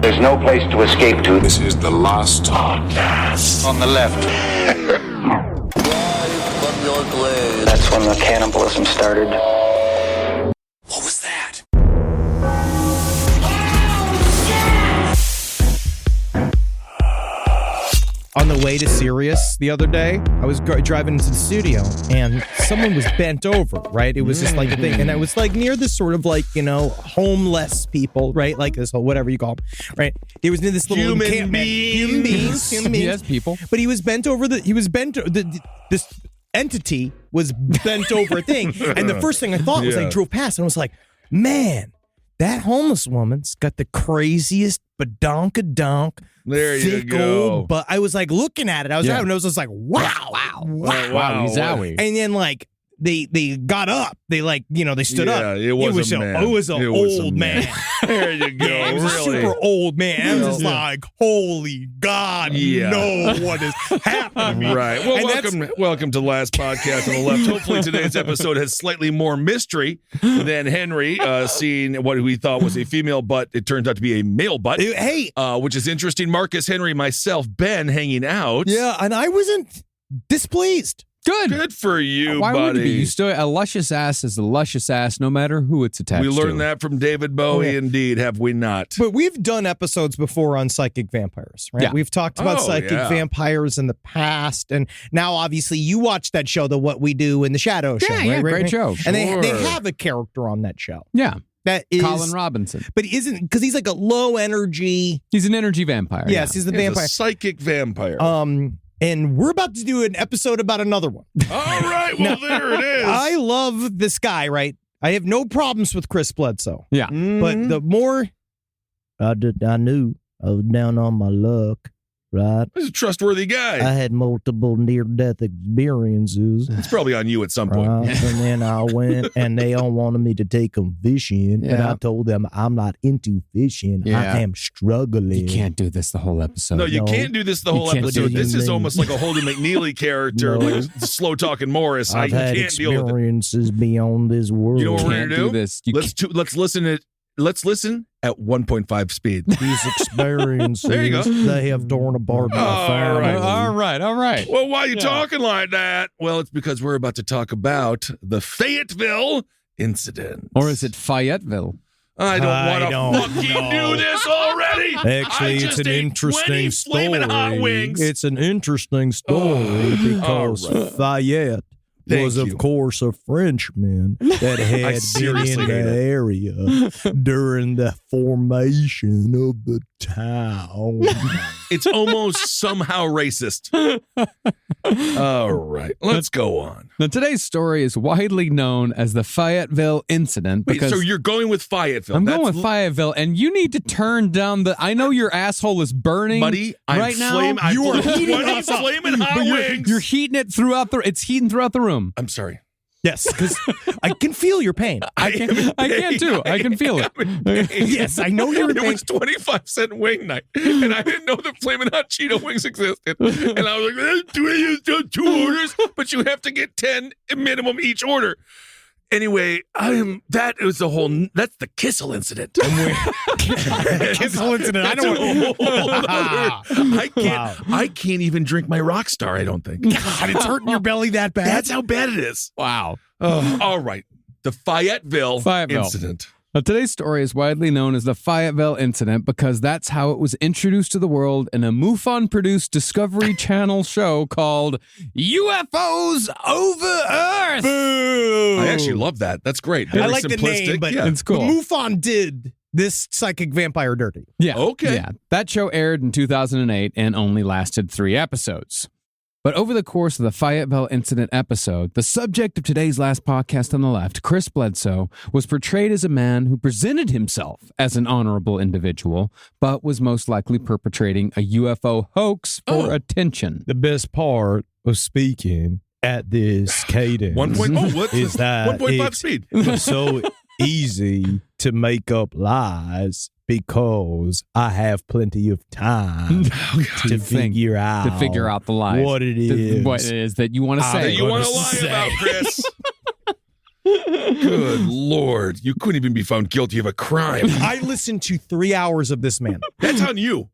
There's no place to escape to. This is the last podcast. On the left. That's when the cannibalism started. What was that? On the way to Sirius the other day, I was driving into the studio and someone was bent over, right? It was just like a thing. And I was like near this sort of like, homeless people, right? Like this whole, whatever you call them, right? He was near this little Human beings. Yes, people. But he was bent over this entity was bent over a thing. And the first thing I thought was I drove past and I was like, man, that homeless woman's got the craziest badonkadonk. There you go. But I was like looking at it. I was driving and I was just like, wow. He's owie. And then like they got up. They they stood up. It was a man. It was an old man. There you go. Yeah, it was a super old man. I was just like, holy God, no, what is happening to me? Right. Well, welcome to the last podcast on the left. Hopefully today's episode has slightly more mystery than Henry seeing what we thought was a female butt. It turns out to be a male butt. Hey. Which is interesting. Marcus, Henry, myself, Ben hanging out. Yeah, and I wasn't displeased. Good for you, Why buddy. would it be? You still a luscious ass is a luscious ass, no matter who it's attached to. We learned that from David Bowie, indeed, have we not? But we've done episodes before on psychic vampires, right? Yeah. We've talked about psychic vampires in the past, and now obviously you watched that show, the What We Do in the Shadow show, right? Great show. And they have a character on that show. Yeah. That is Colin Robinson. But isn't because he's like a low energy. He's an energy vampire. Yes, he's the vampire. A psychic vampire. And we're about to do an episode about another one. All right, well, there it is. I love this guy, right? I have no problems with Chris Bledsoe. Yeah. But the more I knew I was down on my luck, right? He's a trustworthy guy. I had multiple near-death experiences. It's probably on you at some point. And then I went, and they all wanted me to take them fishing. And I told them, I'm not into fishing. I am struggling. You can't do this the whole episode. No, you can't do this the whole episode. This is almost like a Holden McNeely character, like slow-talking Morris. I've had experiences beyond this world. You know what we're going to do? This. Let's listen at 1.5 speed. These experiences, there you go. They have torn apart my family. All right. Well, why are you talking like that? Well, it's because we're about to talk about the Fayetteville incident. Or is it Fayetteville? I don't want to fucking do this already. Actually, it's an interesting story. It's an interesting story because Fayette was, of course, a Frenchman that had been in the area during the formation of the town. It's almost somehow racist. All right, let's go on. Now, today's story is widely known as the Fayetteville incident. Wait, so you're going with Fayetteville? I'm going with Fayetteville, and you need to turn down the. I know your asshole is burning, buddy. Now you are heating up flaming hot wings. You're heating it throughout the. It's heating throughout the room. I'm sorry. Yes, because I can feel your pain. I can too. I can feel it. Yes, I know you're in pain. It was 25-cent wing night, and I didn't know the Flamin' Hot Cheeto wings existed. And I was like, do you do 2 orders? But you have to get 10 minimum each order. Anyway, that's the Kissel incident. Kissel incident. I can't even drink my Rockstar, I don't think. God, it's hurting your belly that bad. That's how bad it is. Wow. All right. The Fayetteville incident. Now, today's story is widely known as the Fayetteville incident because that's how it was introduced to the world in a MUFON-produced Discovery Channel show called UFOs Over Earth. Boo! I actually love that. That's great. Very I like simplistic. the name, but it's cool. MUFON did this psychic vampire dirty. Yeah. Okay. Yeah. That show aired in 2008 and only lasted 3 episodes. But over the course of the Fayetteville incident episode, the subject of today's last podcast on the left, Chris Bledsoe, was portrayed as a man who presented himself as an honorable individual, but was most likely perpetrating a UFO hoax for attention. The best part of speaking at this cadence is that 1.5 speed. It's so easy to make up lies because I have plenty of time to figure out the lie. What it is. What it is that you want to say. That you want to lie about, Chris. Good Lord. You couldn't even be found guilty of a crime. I listened to 3 hours of this man. That's on you.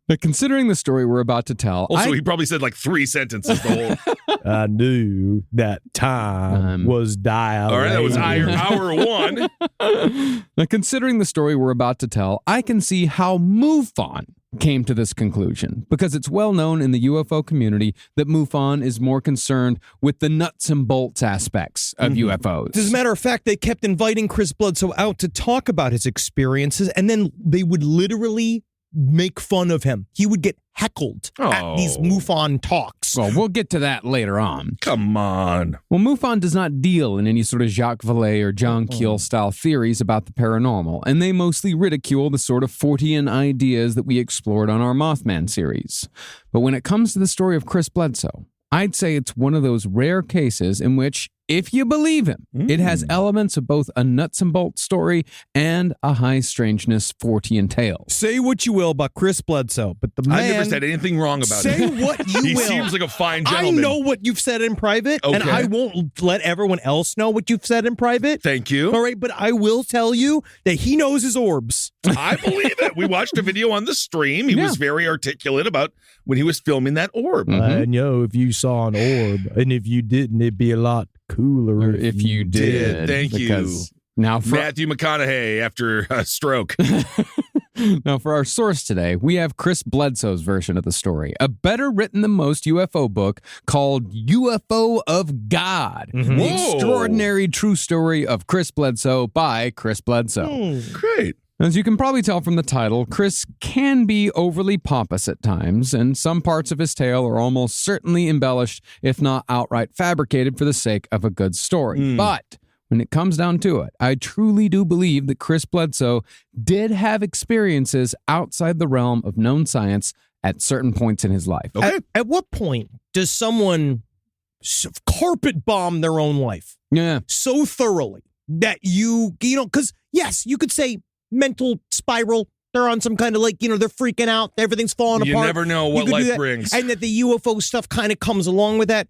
But considering the story we're about to tell, Also, he probably said like 3 sentences the whole. I knew that time was dilated. All right, that was hour 1. Now, considering the story we're about to tell, I can see how MUFON came to this conclusion, because it's well known in the UFO community that MUFON is more concerned with the nuts and bolts aspects of UFOs. As a matter of fact, they kept inviting Chris Bledsoe out to talk about his experiences, and then they would literally make fun of him. He would get heckled at these MUFON talks. Well, we'll get to that later on. Come on. Well, MUFON does not deal in any sort of Jacques Vallée or John Keel style theories about the paranormal, and they mostly ridicule the sort of Fortean ideas that we explored on our Mothman series. But when it comes to the story of Chris Bledsoe, I'd say it's one of those rare cases in which, if you believe him, it has elements of both a nuts and bolts story and a high strangeness Fortean tale. Say what you will about Chris Bledsoe, but the man... I've never said anything wrong about him. Say what you will. He seems like a fine gentleman. I know what you've said in private, and I won't let everyone else know what you've said in private. Thank you. All right, but I will tell you that he knows his orbs. I believe it. We watched a video on the stream. He was very articulate about when he was filming that orb. I know if you saw an orb, and if you didn't, it'd be a lot cooler If you did. Thank you. Now for Matthew McConaughey after a stroke. Now, for our source today, we have Chris Bledsoe's version of the story, a better written than most UFO book called UFO of God, the extraordinary true story of Chris Bledsoe by Chris Bledsoe. Great. As you can probably tell from the title, Chris can be overly pompous at times, and some parts of his tale are almost certainly embellished, if not outright fabricated for the sake of a good story. But when it comes down to it, I truly do believe that Chris Bledsoe did have experiences outside the realm of known science at certain points in his life. Okay. At what point does someone carpet bomb their own life so thoroughly that you know, because yes, you could say mental spiral. They're on some kind of like, they're freaking out. Everything's falling apart. You never know what life brings. And that the UFO stuff kind of comes along with that.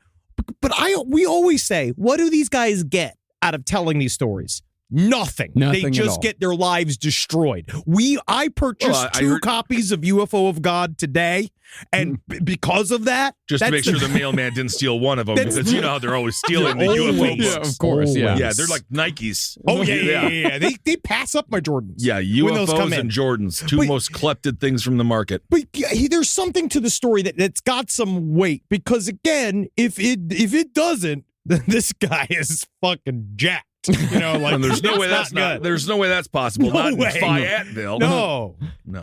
But we always say, what do these guys get out of telling these stories? Nothing. They just get their lives destroyed. I purchased 2 copies of UFO of God today, and because of that, just to make sure the mailman didn't steal one of them, because you know how they're always stealing the UFO books. Yeah, of course, yeah, they're like Nikes. Oh yeah. They pass up my Jordans. Yeah, UFOs and Jordans, 2 most klepted things from the market. But there's something to the story that's got some weight, because again, if it doesn't, then this guy is fucking jacked. And there's no way that's possible. No not way. In Fayetteville. No.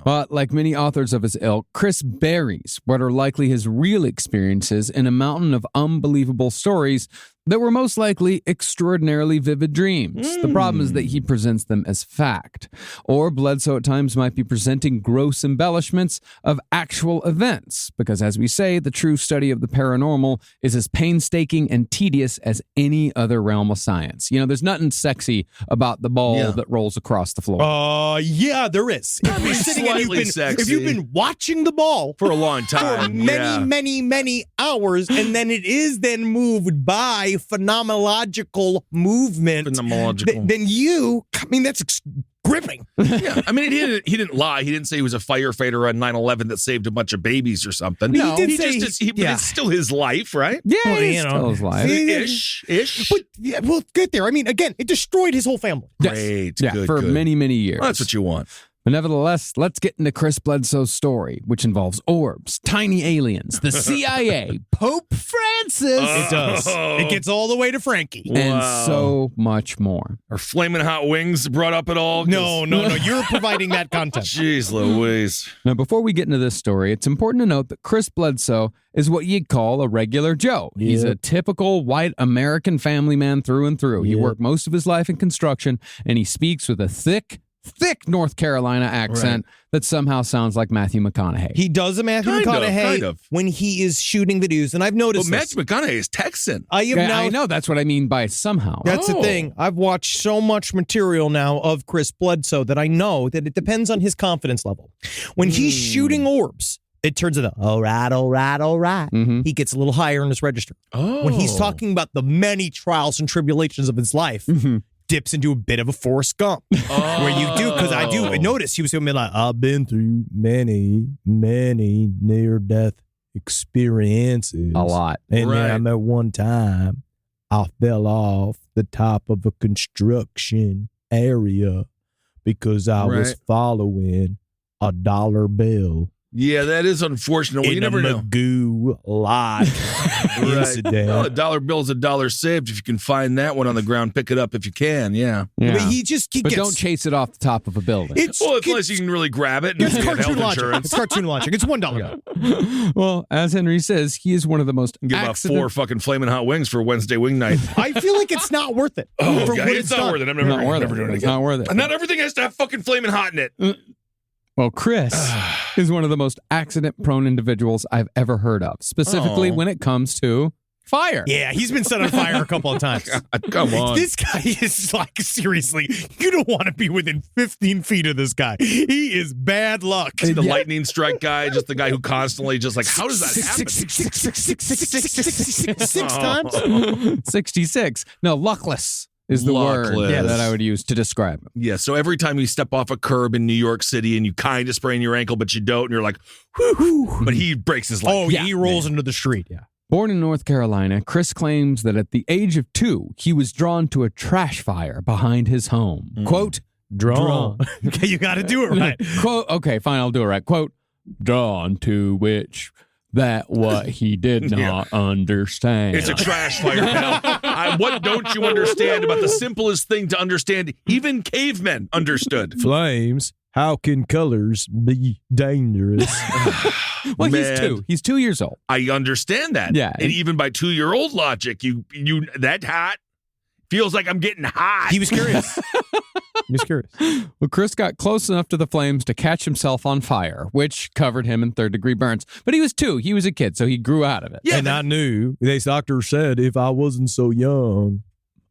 But like many authors of his ilk, Chris buries what are likely his real experiences in a mountain of unbelievable stories that were most likely extraordinarily vivid dreams. The problem is that he presents them as fact. Or Bledsoe at times might be presenting gross embellishments of actual events, because as we say, the true study of the paranormal is as painstaking and tedious as any other realm of science. There's nothing sexy about the ball that rolls across the floor. Yeah, there is. If you've been watching the ball for a long time, for many hours, and then it is then moved by phenomenological movement, then that's gripping. Yeah, I mean, he didn't lie. He didn't say he was a firefighter on 9/11 that saved a bunch of babies or something. No, but it's still his life, right? Yeah, it's still his life. Ish. But we'll get there. I mean, again, it destroyed his whole family. Great. Yeah, for many, many years. Well, that's what you want. But nevertheless, let's get into Chris Bledsoe's story, which involves orbs, tiny aliens, the CIA, Pope Francis. It does. It gets all the way to Frankie. And so much more. Are Flamin' Hot Wings brought up at all? No. You're providing that content. Jeez Louise. Now, before we get into this story, it's important to note that Chris Bledsoe is what you'd call a regular Joe. Yep. He's a typical white American family man through and through. He worked most of his life in construction, and he speaks with a thick North Carolina accent that somehow sounds like Matthew McConaughey. He does a Matthew McConaughey when he is shooting videos, and I've noticed Matthew McConaughey is Texan. I know, that's what I mean by somehow. That's the thing. I've watched so much material now of Chris Bledsoe that I know that it depends on his confidence level. When he's shooting orbs, it turns into, all right. Mm-hmm. He gets a little higher in his register. Oh. When he's talking about the many trials and tribulations of his life, dips into a bit of a Forrest Gump. Where you do, because I do notice he was going to be like, I've been through many near-death experiences. A lot. And Right. then at one time, I fell off the top of a construction area because I was Right. following a dollar bill. Yeah, that is unfortunate. Well, you in never a know. Magoo lot incident. Well, a dollar bill is a dollar saved. If you can find that one on the ground, pick it up if you can. Yeah. Yeah. But he But don't chase it off the top of a building. Well, unless you can really grab it and It's get cartoon health logic. insurance. It's cartoon logic. It's $1. Well, as Henry says, he is one of the most Give about 4 fucking flaming hot wings for Wednesday wing night. I feel like it's not worth it. Oh, for God, what it's done. not worth it. I'm never doing it It's again. not worth it. And not everything has to have fucking flaming hot in it. Well, Chris is one of the most accident-prone individuals I've ever heard of, specifically Oh. when it comes to fire. Yeah, he's been set on fire a couple of times. Come on. This guy is like, seriously, you don't want to be within 15 feet of this guy. He is bad luck. The lightning strike guy, just the guy who constantly just like, how does that happen? 66 times? 66. No, luckless is the word Luckless. that I would use to describe him. Yeah, so every time you step off a curb in New York City and you kind of sprain your ankle, but you don't, and you're like, whew, but he breaks his leg. Oh, Yeah. he rolls into the street. Yeah. Born in North Carolina, Chris claims that at the age of 2, he was drawn to a trash fire behind his home. Quote, Drawn. Okay, you got to do it right. Quote, okay, fine, I'll do it right. Quote, drawn to which that what he did not understand. It's a trash fire, pal. What don't you understand about the simplest thing to understand? Even cavemen understood. Flames. How can colors be dangerous? Well, he's Man. 2. He's 2 years old. I understand that. Yeah. And even by 2-year-old logic, you that hot feels like I'm getting hot. He was curious. He was curious. Well, Chris got close enough to the flames to catch himself on fire, which covered him in 3rd-degree burns. But he was 2. He was a kid, so he grew out of it. Yeah, And I knew, this doctor said, if I wasn't so young,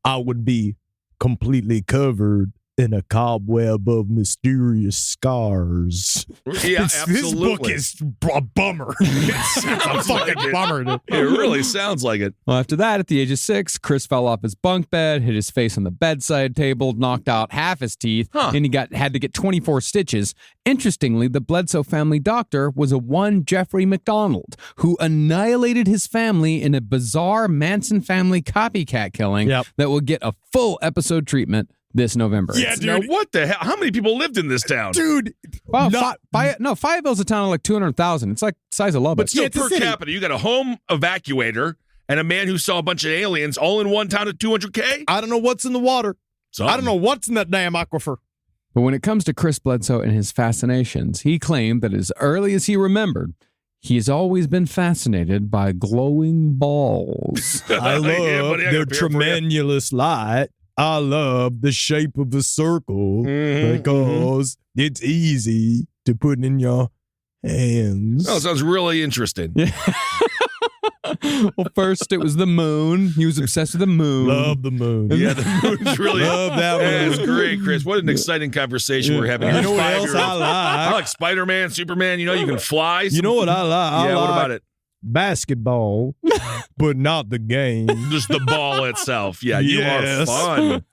I would be completely covered in a cobweb of mysterious scars. yeah, This absolutely. book is a bummer. It's a Sounds like fucking it. bummer. It really sounds like it. Well, after that, at the age of 6, Chris fell off his bunk bed, hit his face on the bedside table, knocked out half his teeth, and he had to get 24 stitches. Interestingly, the Bledsoe family doctor was a one Jeffrey McDonald, who annihilated his family in a bizarre Manson family copycat killing Yep. that will get a full episode treatment this November. Yeah, Now, dude. what the hell? How many people lived in this town? Dude, Wow, not- Fayetteville's a town of like 200,000. It's like the size of Lubbock. But still, it's a per city. capita, you got a home evacuator and a man who saw a bunch of aliens all in one town at 200K? I don't know what's in the water. I don't know what's in that damn aquifer. But when it comes to Chris Bledsoe and his fascinations, he claimed that as early as he remembered, he has always been fascinated by glowing balls. I love Yeah, buddy, I got the a beer for you. tremendous light. I love the shape of a circle because it's easy to put in your hands. Oh, sounds really interesting. Well, first it was the moon. He was obsessed with the moon. Love the moon. Yeah, the moon's really Love that That's moon. great, Chris. What an exciting conversation we're having. You here. know what else 5-year-olds. I I like? like Spider-Man, Superman. You know, you can fly. You know what I like? I Yeah, like what about it? basketball, but not the game. Just the ball itself. Yeah, you Yes. are fun.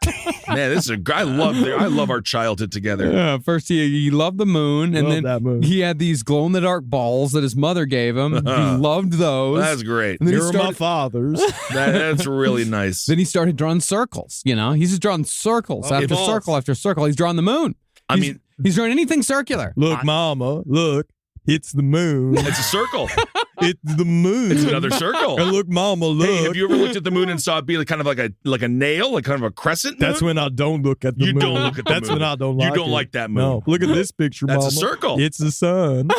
Man, this is a I love our childhood together. Yeah, first he loved the moon, and Love then that moon. he had these glow-in-the-dark balls that his mother gave him. He loved those. That's great. And then he You're my started- fathers. That's really nice. Then he started drawing circles. You know, he's just drawing circles after balls. circle after circle. He's drawing the moon. I mean, He's drawing anything circular. Look, mama, look. It's the moon. it's a circle. It's the moon. It's another circle. And look, mama, look. Hey, have you ever looked at the moon and saw it be like kind of like a nail, like kind of a crescent? That's moon? when I don't look at the You moon. don't look at the That's moon. when I don't You like don't it. like that moon. No, look at this picture, That's mama. a circle. It's the sun.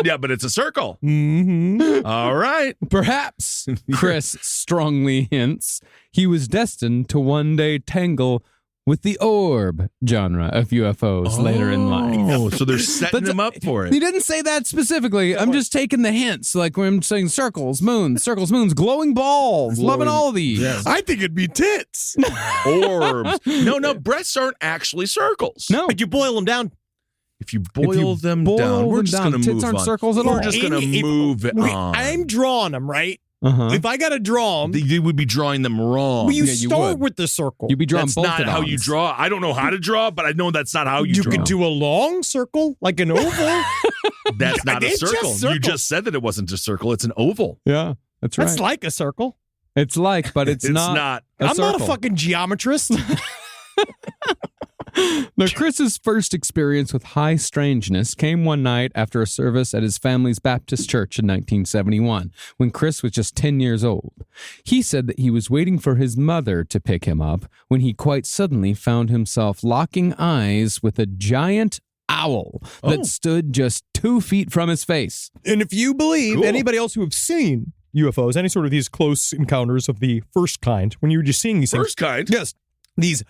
Yeah, but it's a circle. Mm-hmm. All right. Perhaps, Chris strongly hints, he was destined to one day tangle with the orb genre of UFOs later in life. Oh, so they're setting him up for He it. didn't say that specifically. I'm just taking the hints, like when I'm saying circles, moons, glowing balls, loving all of these. Yes. I think it'd be tits. Orbs. No, breasts aren't actually circles. No, But you boil them down. If you boil them down, we're just going to move tits aren't on. circles at all. We're just going to move it on. I'm drawing them, right? Uh-huh. If I got to draw them, You would be drawing them wrong. well, you Yeah, you start would. with the circle. You'd be drawing That's both not how you draw. I don't know how to draw, but I know that's not how you draw. could do a long circle, like an oval. That's not a It's just circle. circle. You just said that it wasn't a circle. It's an oval. Yeah, that's right. That's like a circle. It's like, but it's not. I'm not a circle. fucking geometrist. Now, Chris's first experience with high strangeness came one night after a service at his family's Baptist church in 1971, when Chris was just 10 years old. He said that he was waiting for his mother to pick him up when he quite suddenly found himself locking eyes with a giant owl that stood just 2 feet from his face. And if you believe Cool. anybody else who have seen UFOs, any sort of these close encounters of the first kind, when you're just seeing these First kind? yes, these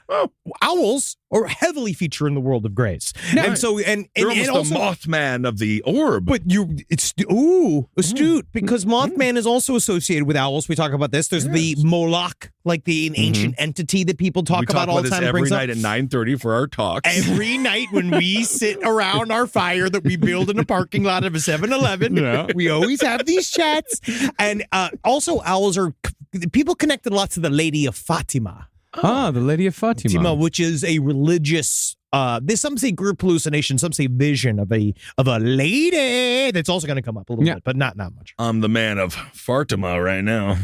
owls are heavily feature in the world of grays, and so and They're and almost the also, Mothman of the orb. but it's astute because Mothman is also associated with owls. We talk about this. There's the Moloch, like an ancient entity that people talk we about all the time. this every brings up. night at 9:30 for our talks. Every night when we sit around our fire that we build in a parking lot of a 7-Eleven, we always have these chats. And also owls are, people connected a lot to the Lady of Fatima. The Lady of Fatima. Which is a religious, some say group hallucination, some say vision of a lady that's also going to come up a little bit, but not much. I'm the man of Fatima right now.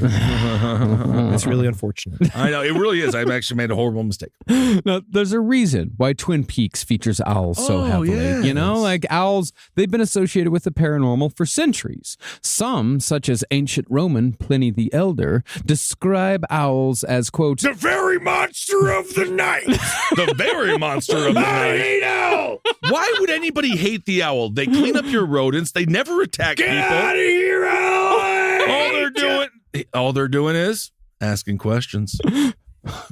It's really unfortunate. I know, it really is. I've actually made a horrible mistake. Now, there's a reason why Twin Peaks features owls so heavily. yes. You know, like owls, they've been associated with the paranormal for centuries. Some, such as ancient Roman Pliny the Elder, describe owls as, quote, The very monster of the night. The very monster of the night. I hate owl. Why would anybody hate the owl? They clean up your rodents. They never attack people. Get out of here, owl. All they're doing is asking questions.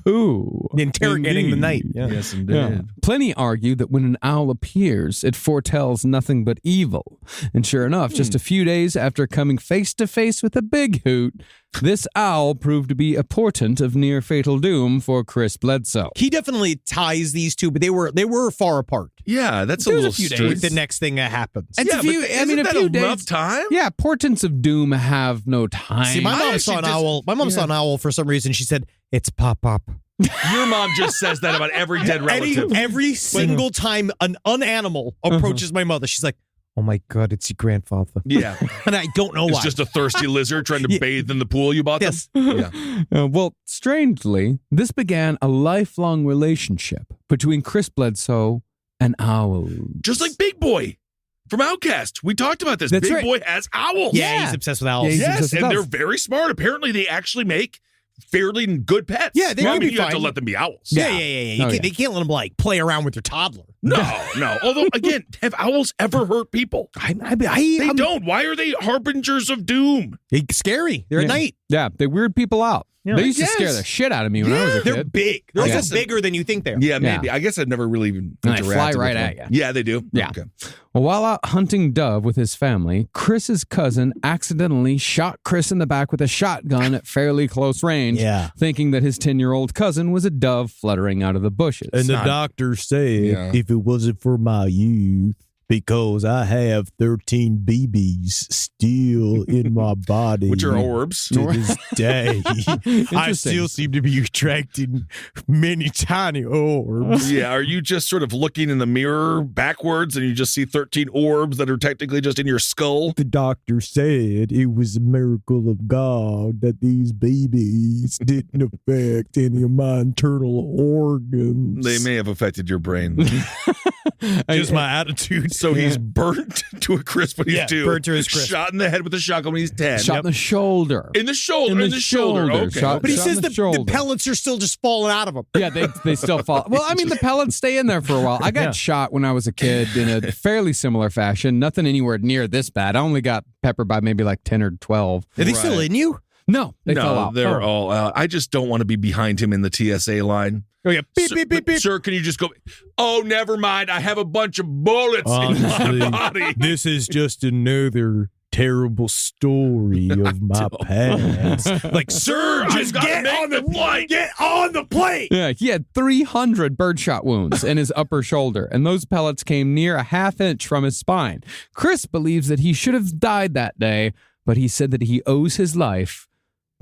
ooh. Interrogating the indeed. night. Yeah. Yes, indeed. Yeah. Pliny argued that when an owl appears, it foretells nothing but evil. And sure enough, just a few days after coming face to face with a big hoot, this owl proved to be a portent of near fatal doom for Chris Bledsoe. He definitely ties these two, but they were far apart. Yeah, that's There's a little a few strange. days. The next thing that happens. It's Yeah, a few, but I mean, isn't a that few enough days. time? Yeah, portents of doom have no time. See, my mom saw an owl. My mom saw an owl for some reason. She said, "It's Pop." Your mom just says that about every dead relative. Every single time an unanimal approaches my mother, she's like, "Oh my God, it's your grandfather." Yeah. And I don't know It's why. just a thirsty lizard trying to bathe in the pool you bought them. Yes. Yeah. Well, strangely, this began a lifelong relationship between Chris Bledsoe and owls. Just like Big Boy from Outkast. We talked about this. That's Big right. Boy has owls. Yeah, he's obsessed with owls. Yeah, he's Yes, obsessed with and they're owls. very smart. Apparently, they actually make fairly good pets. Yeah, they Well, can I mean, be you have to fine. let them be owls. Yeah. Oh, yeah. They can't let them like play around with their toddler. No. Although, again, have owls ever hurt people? They don't. Why are they harbingers of doom? It's scary. They're at night. Yeah, they weird people out. Yeah. They used to Yes. scare the shit out of me when I was a They're kid. big. They're Yeah. also bigger than you think they are. Yeah, maybe. I guess I've never really even And they interacted fly with right one. at you. Yeah, they do. Yeah. Okay. Well, while out hunting dove with his family, Chris's cousin accidentally shot Chris in the back with a shotgun at fairly close range, Yeah. thinking that his 10-year-old cousin was a dove fluttering out of the bushes. And the doctor said, Yeah. if it wasn't for my youth, because I have 13 BBs still in my body. Which are orbs. To this day. I Interesting. still seem to be attracting many tiny orbs. Yeah, are you just sort of looking in the mirror backwards and you just see 13 orbs that are technically just in your skull? The doctor said it was a miracle of God that these babies didn't affect any of my internal organs. They may have affected your brain. Just my attitude. So he's burnt to a crisp when he's Yeah, 2. burnt to his crisp. Shot in the head with a shotgun when he's 10. shot in the shoulder. In the shoulder. In In the the shoulder. shoulder. Okay. Shot- But he shot says in the the shoulder. pellets are still just falling out of him. Yeah, they still fall. Well, I mean, the pellets stay in there for a while. I got Yeah. shot when I was a kid in a fairly similar fashion. Nothing anywhere near this bad. I only got peppered by maybe like 10 or 12. Are they still in you? No, they fell No, out. they're all out. I just don't want to be behind him in the TSA line. Oh, yeah. Beep, Sir, beep, beep, beep. Sir, can you just go? Oh, never mind. I have a bunch of bullets in my body. This is just another terrible story of my past. Like, sir, just get on the plane. Get on the plane. Yeah, he had 300 birdshot wounds in his upper shoulder, and those pellets came near a half-inch from his spine. Chris believes that he should have died that day, but he said that he owes his life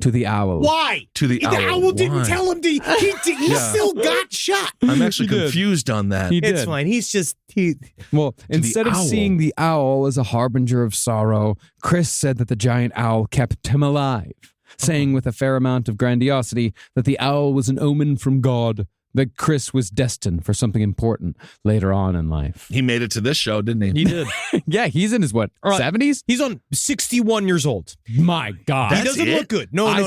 to the owl. Why? To the owl. The owl didn't Why? tell him to. He still got shot. I'm actually confused on that. He did. It's fine. Well, instead of owl. seeing the owl as a harbinger of sorrow, Chris said that the giant owl kept him alive, saying with a fair amount of grandiosity that the owl was an omen from God, that Chris was destined for something important later on in life. He made it to this show, didn't he? He did. Yeah, he's in his, what, 70s? He's on 61 years old. My God. He doesn't look good. No. And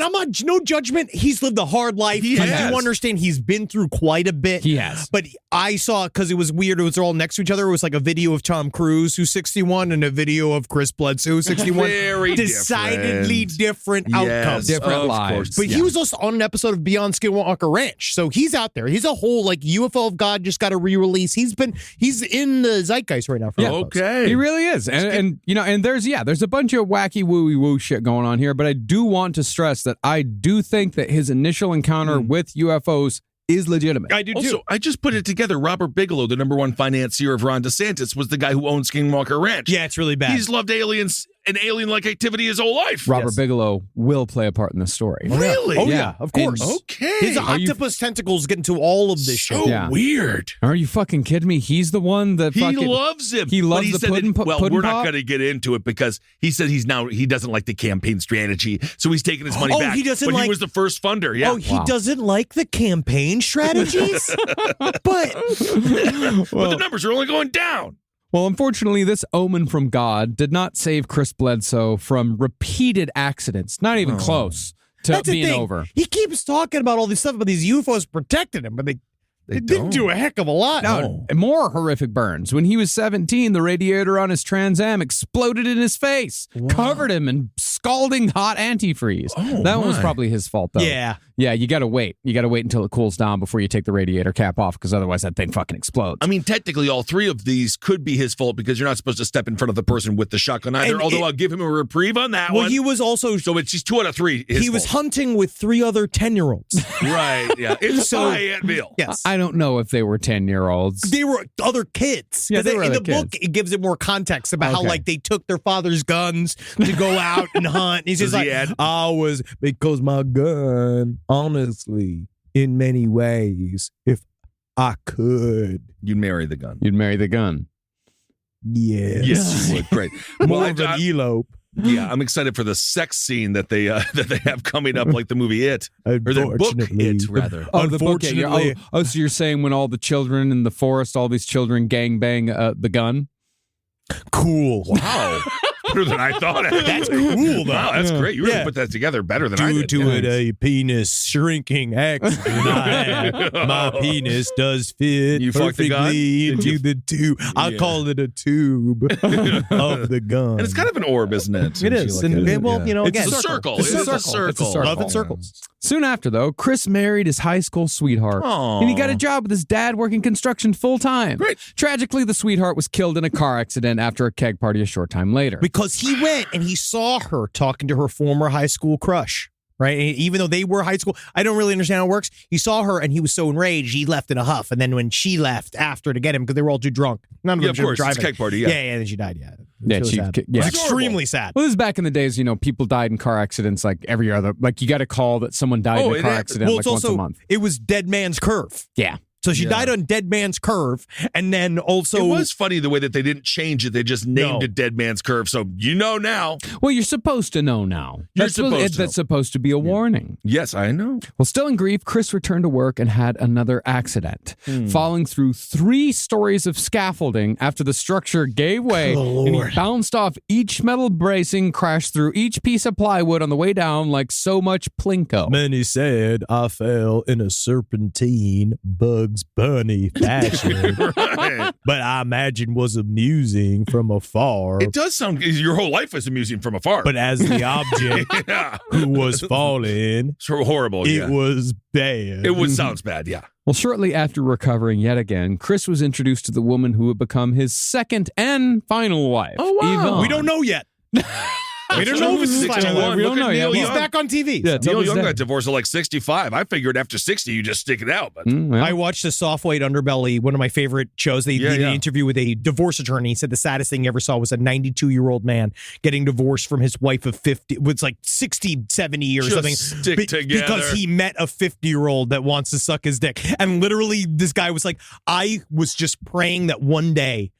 I'm not, no judgment. He's lived a hard life. He I has. do understand he's been through quite a bit. He has. But I saw, because it was weird, it was all next to each other. It was like a video of Tom Cruise, who's 61, and a video of Chris Bledsoe, who's 61. Very decidedly different Yes, outcomes. Different of lives. course. But he was also on an episode of Beyond Skinwalker Ranch. So he's out there. He's a whole, like, UFO of God just got a re-release. He's in the zeitgeist right now. For all of us. Okay. He really is. And you know, and there's a bunch of wacky wooey woo shit going on here, but I do want to stress that I do think that his initial encounter with UFOs is legitimate. I do too. Also, I just put it together. Robert Bigelow, the #1 financier of Ron DeSantis, was the guy who owned Skinwalker Ranch. Yeah, it's really bad. He's loved aliens and alien-like activity his whole life. Robert Bigelow will play a part in this story. Really? Oh, yeah, of course. And- Okay. His octopus tentacles get into all of this so shit. Yeah. weird. Are you fucking kidding me? He's the one that He fucking loves him. He But loves the said pudding that- Well, pudding we're not pop? going to get into it because he said he doesn't like the campaign strategy, so he's taking his money back. He doesn't but like. he was the first funder. Yeah. Oh, he Wow. doesn't like the campaign strategies, but but the numbers are only going down. Well, unfortunately, this omen from God did not save Chris Bledsoe from repeated accidents. Not even close to that's the being thing. over. He keeps talking about all this stuff about these UFOs protecting him, but they didn't do a heck of a lot. No, more horrific burns. When he was 17, the radiator on his Trans Am exploded in his face, covered him in scalding hot antifreeze. That one was probably his fault, though. Yeah, you got to wait. You got to wait until it cools down before you take the radiator cap off, because otherwise that thing fucking explodes. I mean, technically, all three of these could be his fault because you're not supposed to step in front of the person with the shotgun either. And although I'll give him a reprieve on that one. Well, he was also. So it's just 2 out of 3. He was hunting with 3 other 10-year-olds. Right. Yeah. It's So- Fayetteville. Yes. I don't know if they were 10-year-olds. They were other kids. Yeah, they were in other the book, kids. it gives it more context about how, Okay. like, they took their father's guns to go out and hunt. He's just Does he like, add- because my gun, honestly, in many ways, if I could, You'd marry the gun. You'd marry the gun. yes. Yes, you would. Great. More Well, of an elope. yeah, I'm excited for the sex scene that they have coming up, like the movie It, or the book It, rather. Oh, the book, yeah, Unfortunately- so you're saying when all the children in the forest, all these children gangbang the gun? Cool. Wow. Better than I thought. That's cool, though. Wow, that's great. You really Yeah. put that together better than I Due did. to Yeah. it a penis shrinking accident I had, my penis does fit You fucked the gun? perfectly into the tube. I Yeah. call it a tube of the gun. And it's kind of an orb, isn't it? It is. And, well, you know, It's again, a circle. It's a It's a circle. It's a circle. circle. Love in circles. Soon after, though, Chris married his high school sweetheart. Aw. And he got a job with his dad working construction full time. Great. Tragically, the sweetheart was killed in a car accident after a keg party a short time later. Because he went and he saw her talking to her former high school crush, right? And even though they were high school, I don't really understand how it works. He saw her and he was so enraged, he left in a huff. And then when she left after to get him, because they were all too drunk, none of Yeah, them of should have course. been It's a driving. keg party, yeah. Yeah, and then she died, yeah. Yeah, It was she- sad. yeah. It was It's extremely horrible. sad. Well, this is back in the days, people died in car accidents like every other. Like, you got a call that someone died in a it car happened. accident Well, like it's once a also, month. it was Dead Man's Curve. Yeah. So she Yeah. died on Dead Man's Curve, and then also It was funny the way that they didn't change it. They just named it Dead Man's Curve. So you know now. Well, you're supposed to know now. You're That's supposed to know. That's supposed to be a warning. Yes, I know. Well, still in grief, Chris returned to work and had another accident, falling through 3 stories of scaffolding after the structure gave way and he bounced off each metal bracing, crashed through each piece of plywood on the way down like so much plinko. Many said I fell in a serpentine Bugs Bunny fashion, Right. but I imagine was amusing from afar. It does sound, your whole life is amusing from afar. But as the object yeah. who was falling, It's horrible. it yeah. was bad. It sounds bad, yeah. Well, shortly after recovering yet again, Chris was introduced to the woman who would become his second and final wife. Oh, wow. Yvonne. We don't know yet. We don't know if it's 61. We don't know yet. He's back on TV. Yeah, Neil Young day. got divorced at like 65. I figured after 60, you just stick it out. But Well, I watched the Soft White Underbelly, one of my favorite shows. They did an interview with a divorce attorney. He said the saddest thing he ever saw was a 92-year-old man getting divorced from his wife of 50. It was like 60, 70 years Just something. stick together. Because he met a 50-year-old that wants to suck his dick. And literally, this guy was like, I was just praying that one day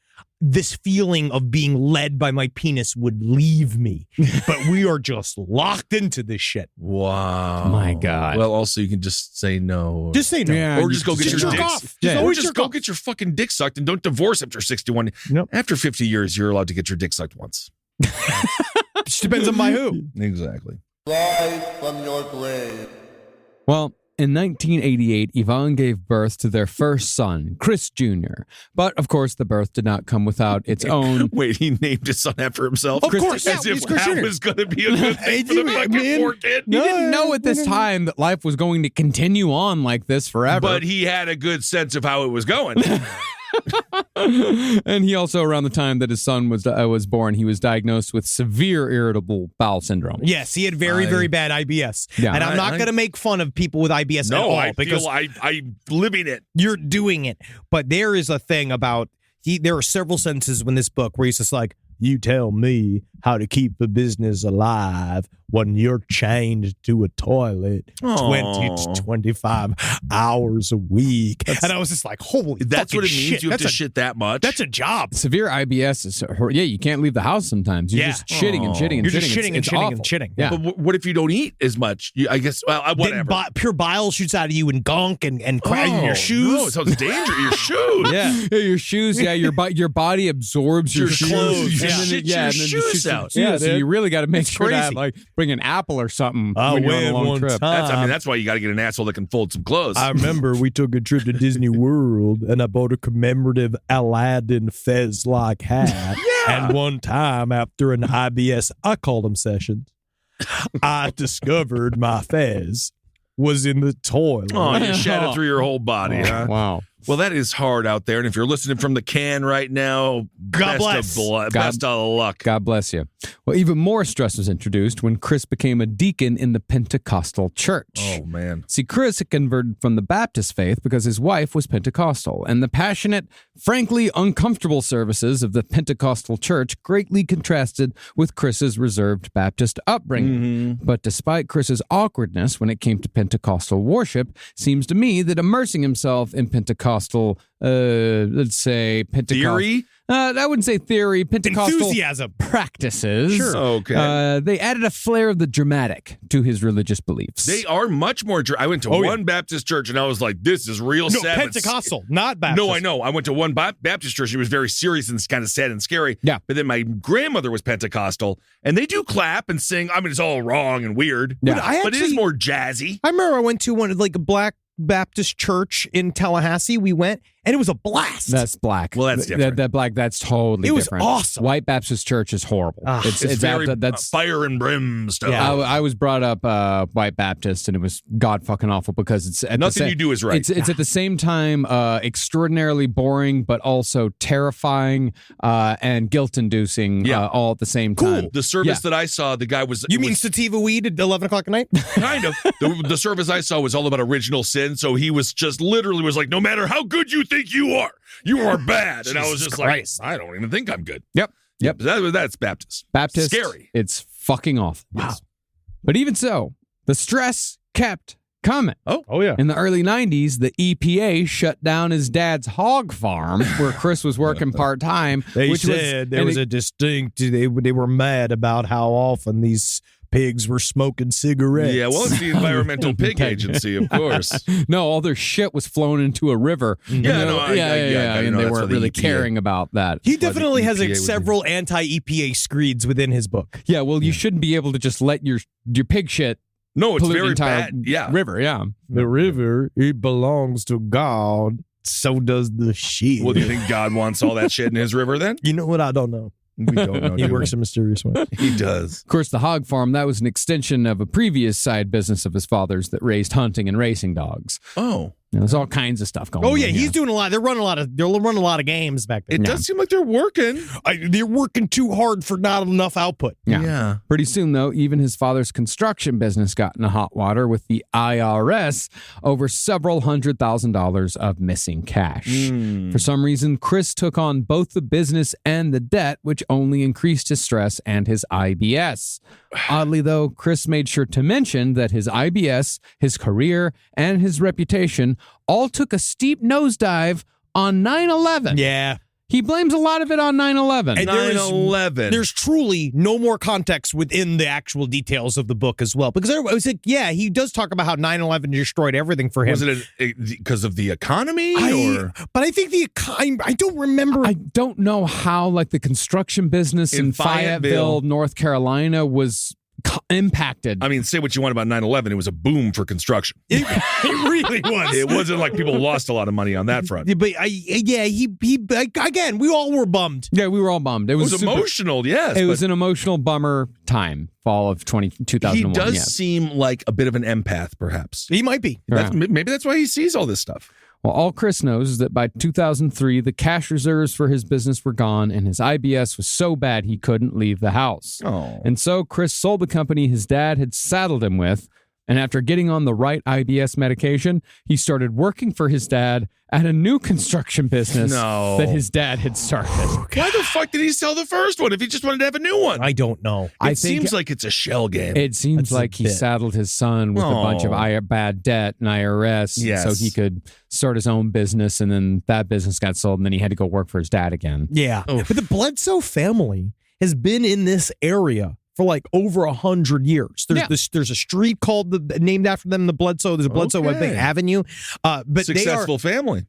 this feeling of being led by my penis would leave me. But we are just locked into this shit. wow. My God. Well, also, you can just say no. Just say no. Yeah, or just go get your jerk dick. off. Yeah. Just Or always just jerk go off. get your fucking dick sucked and don't divorce after 61. Nope. After 50 years, you're allowed to get your dick sucked once. Just depends on by who. Exactly. Well, in 1988, Yvonne gave birth to their first son, Chris Jr. But, of course, the birth did not come without its own... Wait, he named his son after himself? Of course, As yeah, if he's Chris that Jr. was going to be a good thing for the fucking poor kid. He didn't know at this time that life was going to continue on like this forever. But he had a good sense of how it was going. And he also, around the time that his son was born, he was diagnosed with severe irritable bowel syndrome. Yes, he had very bad IBS. Yeah. And I'm not going to make fun of people with IBS at No, all I because feel I'm living it. you're doing it. But there is a thing about, there are several sentences in this book where he's just like, you tell me how to keep the business alive when you're chained to a toilet 20 to 25 hours a week. And I was just like, holy That's fucking what it means. shit. You have to That's shit that much. That's a job. Severe IBS is, you can't leave the house sometimes. You're Yeah. just shitting and shitting and You're shitting. just shitting It's and shitting awful. and shitting. Yeah. But what if you don't eat as much? I guess, well, whatever. Then pure bile shoots out of you and gunk and crap in Oh, your shoes. No, it sounds dangerous. Your shoes. Yeah. Yeah, your shoes. Yeah, your body absorbs your shoes. clothes. You Yeah. shit your shoes out. Yeah, so dude. you really got to make It's sure crazy. to bring an apple or something I when you're on a went long one trip. time. That's why you got to get an asshole that can fold some clothes. I remember we took a trip to Disney World and I bought a commemorative Aladdin fez-like hat. And one time after an IBS, I called them sessions, I discovered my fez was in the toilet. Oh, you shat it through your whole body, huh? Wow. Well, that is hard out there. And if you're listening from the can right now, God bless. Best of luck. God bless you. Well, even more stress was introduced when Chris became a deacon in the Pentecostal church. Oh, man. See, Chris had converted from the Baptist faith because his wife was Pentecostal, and the passionate, frankly uncomfortable services of the Pentecostal church greatly contrasted with Chris's reserved Baptist upbringing. But despite Chris's awkwardness when it came to Pentecostal worship, seems to me that immersing himself in Pentecostal, let's say Pentecostal Theory? I wouldn't say theory. Pentecostal Enthusiasm. practices. Sure. Okay. They added a flair of the dramatic to his religious beliefs. They are much more. I went to one Baptist church and I was like, this is real No, sad. Pentecostal, not Baptist. No, I know. I went to one Baptist church. It was very serious and kind of sad and scary. Yeah. But then my grandmother was Pentecostal and they do clap and sing. I mean, it's all wrong and weird. Yeah. But it is more jazzy. I remember I went to one like a black Baptist church in Tallahassee. We went and it was a blast. That's black. Well, that's different. That black. That's totally It was different. awesome. White Baptist church is horrible. It's very that's. fire and brim stuff. Yeah. I was brought up white Baptist, and it was god fucking awful because it's at Nothing you do is right. It's at the same time extraordinarily boring, but also terrifying and guilt-inducing Yeah. all at the same time. The service that I saw, the guy was. You mean was sativa weed at 11 o'clock at night? kind of. The service I saw was all about original sin. So he was just literally was like, no matter how good you think you are bad. And I was just Christ. like, I don't even think I'm good. Yep. That's Baptist. Baptist. Scary. It's fucking awful. Wow. But even so, the stress kept coming. Oh, yeah. In the early 90s, the EPA shut down his dad's hog farm where Chris was working part-time. They which said there was a distinct, they were mad about how often these pigs were smoking cigarettes. Yeah, well, it's the Environmental Pig Agency, of course. No, all their shit was flown into a river. Yeah, And no, I and know they that's weren't what the really EPA caring about that. He definitely has EPA would several anti-EPA screeds within his book. Yeah, well, you shouldn't be able to just let your pig shit No, it's pollute the very entire bad. Yeah. river. Yeah. The river, it belongs to God. So does the shit. Well, do you think God wants all that shit in his river then? You know what? I don't know. We don't know. He do works we? in mysterious ways. He does. Of course, the hog farm, that was an extension of a previous side business of his father's that raised hunting and racing dogs. Oh. There's all kinds of stuff going on. Oh yeah, he's here. doing a lot. They're running a lot of games back there. It does seem like they're working. They're working too hard for not enough output. Yeah. Pretty soon, though, even his father's construction business got into hot water with the IRS over several $100,000 of missing cash. For some reason, Chris took on both the business and the debt, which only increased his stress and his IBS. Oddly, though, Chris made sure to mention that his IBS, his career, and his reputation all took a steep nosedive on 9/11. Yeah. He blames a lot of it on 9/11. And 9/11. There's truly no more context within the actual details of the book as well. Because I was like, yeah, he does talk about how 9/11 destroyed everything for him. Was it because of the economy? But I think I don't remember. I don't know how, like, the construction business in Fayetteville, North Carolina was impacted. I mean, say what you want about 9/11. It was a boom for construction. It really was. It wasn't like people lost a lot of money on that front. But again, we all were bummed. Yeah, we were all bummed. It was emotional, yes. It was an emotional bummer time, fall of 2001. He does seem like a bit of an empath, perhaps. He might be. Maybe that's why he sees all this stuff. Well, all Chris knows is that by 2003, the cash reserves for his business were gone, and his IBS was so bad he couldn't leave the house. Oh. And so Chris sold the company his dad had saddled him with, and after getting on the right IBS medication, he started working for his dad at a new construction business that his dad had started. Why the fuck did he sell the first one if he just wanted to have a new one? I don't know. It seems like it's a shell game. It seems like he saddled his son with a bunch of bad debt and IRS so he could start his own business, and then that business got sold, and then he had to go work for his dad again. Yeah. But the Bledsoe family has been in this area for like over 100 years. There's a street named after them, the Bledsoe. There's a Bledsoe Avenue. But successful family.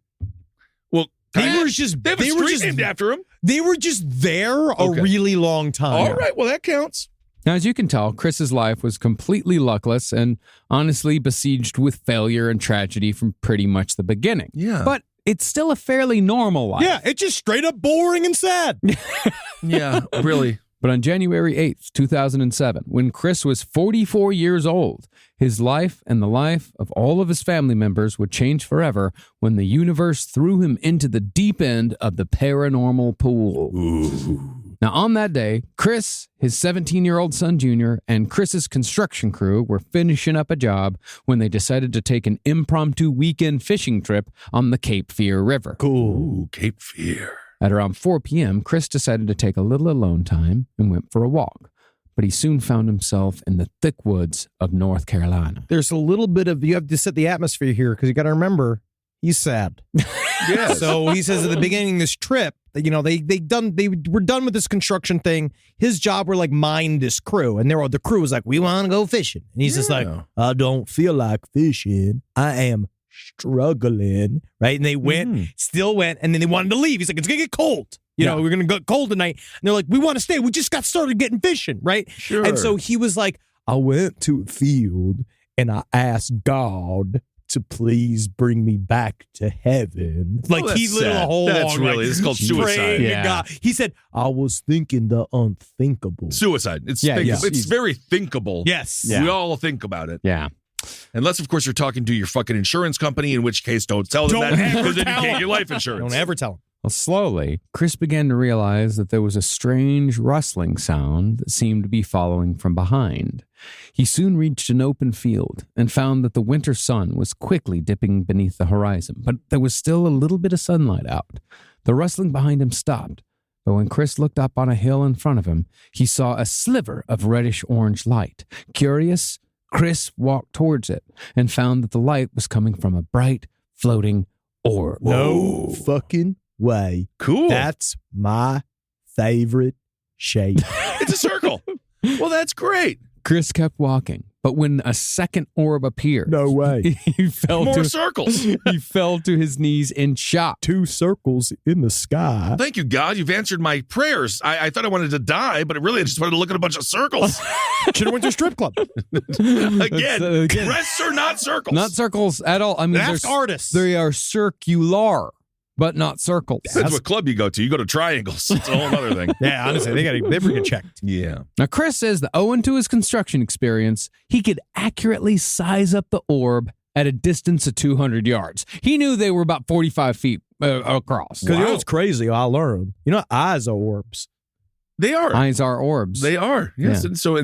Well, they have a street named after him. They were just there a really long time. All right, well that counts. Now, as you can tell, Chris's life was completely luckless and honestly besieged with failure and tragedy from pretty much the beginning. Yeah. But it's still a fairly normal life. Yeah, it's just straight up boring and sad. Yeah, really. But on January 8th, 2007, when Chris was 44 years old, his life and the life of all of his family members would change forever when the universe threw him into the deep end of the paranormal pool. Ooh. Now, on that day, Chris, his 17-year-old son, Junior, and Chris's construction crew were finishing up a job when they decided to take an impromptu weekend fishing trip on the Cape Fear River. Cool. Ooh, Cape Fear. At around 4 p.m., Chris decided to take a little alone time and went for a walk. But he soon found himself in the thick woods of North Carolina. There's a little bit of, you have to set the atmosphere here because you got to remember, he's sad. Yeah. So he says at the beginning of this trip, that, they were done with this construction thing. His job were like mind this crew. And the crew was like, we want to go fishing. And he's just like, I don't feel like fishing. I am struggling, right? And they still went, and then they wanted to leave. He's like, it's gonna get cold. We're gonna get cold tonight. And they're like, we want to stay. We just got started getting fishing, right? Sure. And so he was like, I went to a field and I asked God to please bring me back to heaven. Like he lived a whole That's long really, it's called suicide. to God. He said, I was thinking the unthinkable. Suicide. It's it's very thinkable. Yes. We all think about it. Yeah. Unless, of course, you're talking to your fucking insurance company, in which case don't tell them that because then you can't get life insurance. Don't ever tell him. Well, slowly, Chris began to realize that there was a strange rustling sound that seemed to be following from behind. He soon reached an open field and found that the winter sun was quickly dipping beneath the horizon, but there was still a little bit of sunlight out. The rustling behind him stopped, but when Chris looked up on a hill in front of him, he saw a sliver of reddish-orange light. Curious, Chris walked towards it and found that the light was coming from a bright, floating orb. No fucking way. Cool. That's my favorite shape. It's a circle. Well, that's great. Chris kept walking, but when a second orb appeared, No way. he fell More circles. He fell to his knees in shock. 2 circles in the sky. Thank you, God. You've answered my prayers. I thought I wanted to die, but really I just wanted to look at a bunch of circles. Should have went to a strip club. Again, breasts are not circles. Not circles at all. I mean, Ask artists. They are circular, but not circles. That's what club you go to. You go to triangles. It's a whole other thing. Yeah, honestly, they get checked. Yeah. Now, Chris says that owing to his construction experience, he could accurately size up the orb at a distance of 200 yards. He knew they were about 45 feet across. Because you know what's crazy? I learned. You know, eyes are orbs. They are. Eyes are orbs. They are. Yes. Yeah. And so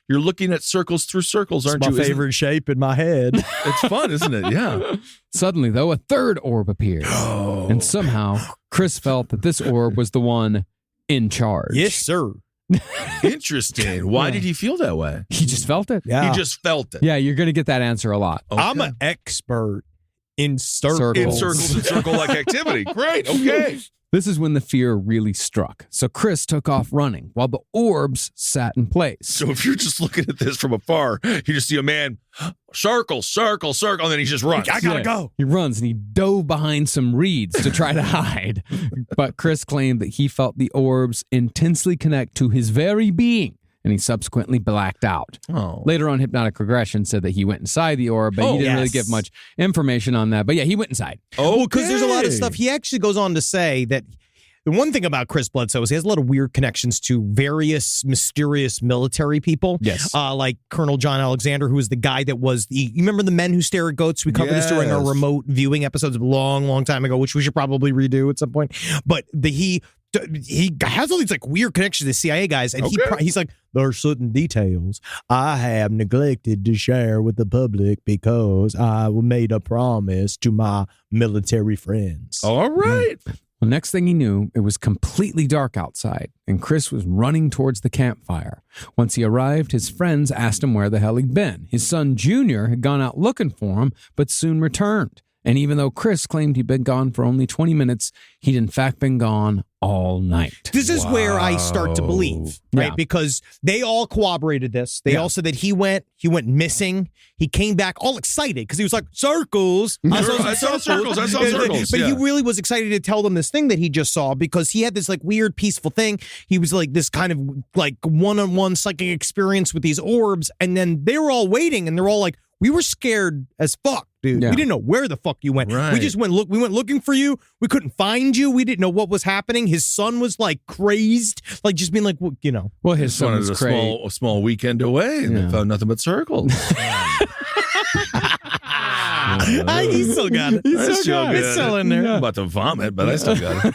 you're looking at circles through circles, aren't it's you? my favorite shape in my head. It's fun, isn't it? Yeah. Suddenly, though, a third orb appeared. Oh. And somehow, Chris felt that this orb was the one in charge. Yes, sir. Interesting. Why did he feel that way? He just felt it. Yeah. He just felt it. Yeah, you're going to get that answer a lot. Okay. I'm an expert in circles. In circles and circle-like activity. Great. Okay. This is when the fear really struck. So Chris took off running while the orbs sat in place. So if you're just looking at this from afar, you just see a man, circle, circle, circle, and then he just runs. I gotta go. He runs and he dove behind some reeds to try to hide. But Chris claimed that he felt the orbs intensely connect to his very being, and he subsequently blacked out. Oh. Later on, Hypnotic Regression said that he went inside the orb, but he didn't really give much information on that. But yeah, he went inside. Oh, because there's a lot of stuff. He actually goes on to say that the one thing about Chris Bledsoe is he has a lot of weird connections to various mysterious military people. Yes. Like Colonel John Alexander, who was the guy that was you remember the Men Who Stare at Goats? We covered this during our remote viewing episodes a long time ago, which we should probably redo at some point. But he has all these like weird connections to CIA guys, and he's like, there are certain details I have neglected to share with the public because I made a promise to my military friends. All right. Well, next thing he knew, it was completely dark outside, and Chris was running towards the campfire. Once he arrived, his friends asked him where the hell he'd been. His son, Junior, had gone out looking for him, but soon returned. And even though Chris claimed he'd been gone for only 20 minutes, he'd in fact been gone all night. This is where I start to believe, right? Yeah. Because they all corroborated this. They all said that he went missing. He came back all excited because he was like, circles. I saw circles. But he really was excited to tell them this thing that he just saw because he had this like weird peaceful thing. He was like this kind of like one-on-one psychic experience with these orbs. And then they were all waiting and they're all like, we were scared as fuck, dude. Yeah. We didn't know where the fuck you went. Right. We just went looking for you. We couldn't find you. We didn't know what was happening. His son was like crazed, like just being like, you know. Well, his Just son wanted was a small weekend away, and they found nothing but circles. He still got it. It's still in there. I'm about to vomit, but I still got it.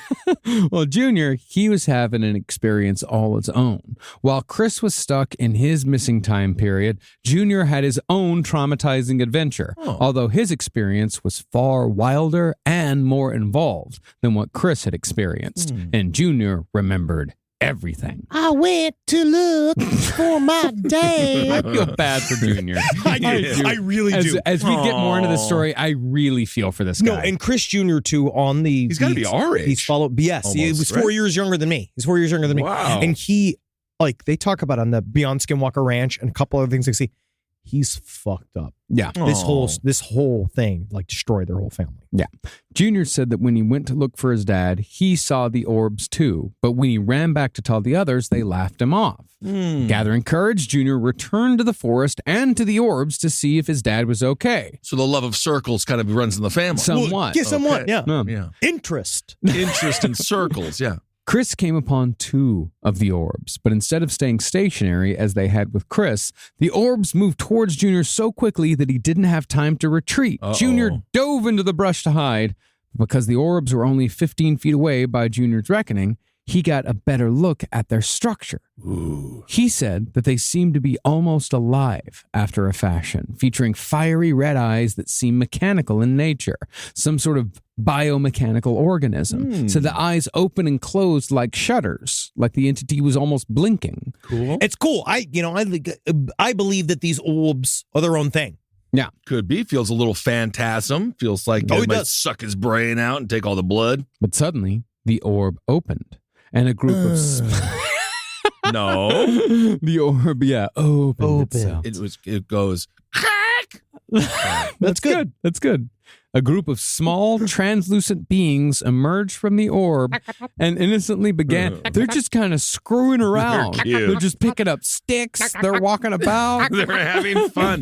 Well, Junior, he was having an experience all its own. While Chris was stuck in his missing time period, Junior had his own traumatizing adventure, although his experience was far wilder and more involved than what Chris had experienced. And Junior remembered everything. I went to look for my dad. I feel bad for Junior. I really do. As we get more into the story, I really feel for this guy. No, and Chris Jr. too on the. He's got to be our age. He's followed. Yes, he Almost, was right? 4 years younger than me. He's 4 years younger than me. Wow. And he, like, they talk about on the Beyond Skinwalker Ranch and a couple other things. I see, he's fucked up. Yeah. This whole thing like destroyed their whole family. Yeah. Junior said that when he went to look for his dad, he saw the orbs too. But when he ran back to tell the others, they laughed him off. Gathering courage, Junior returned to the forest and to the orbs to see if his dad was okay. So the love of circles kind of runs in the family. Somewhat. Yeah, somewhat. Okay. Yeah. Yeah. Interest. Interest in circles. Yeah. Chris came upon 2 of the orbs, but instead of staying stationary as they had with Chris, the orbs moved towards Junior so quickly that he didn't have time to retreat. Junior dove into the brush to hide. Because the orbs were only 15 feet away by Junior's reckoning, he got a better look at their structure. Ooh. He said that they seemed to be almost alive after a fashion, featuring fiery red eyes that seemed mechanical in nature, some sort of biomechanical organism. So the eyes open and closed like shutters, like the entity was almost blinking. Cool. It's cool. I believe that these orbs are their own thing. Yeah. Could be. Feels a little phantasm. Feels like Oh, it it might does. suck his brain out and take all the blood. But suddenly, the orb opened, and a group of... No. the orb, opened itself. It goes. That's good. That's good. A group of small, translucent beings emerged from the orb and innocently began. They're just kind of screwing around. They're cute. They're just picking up sticks. They're walking about. They're having fun.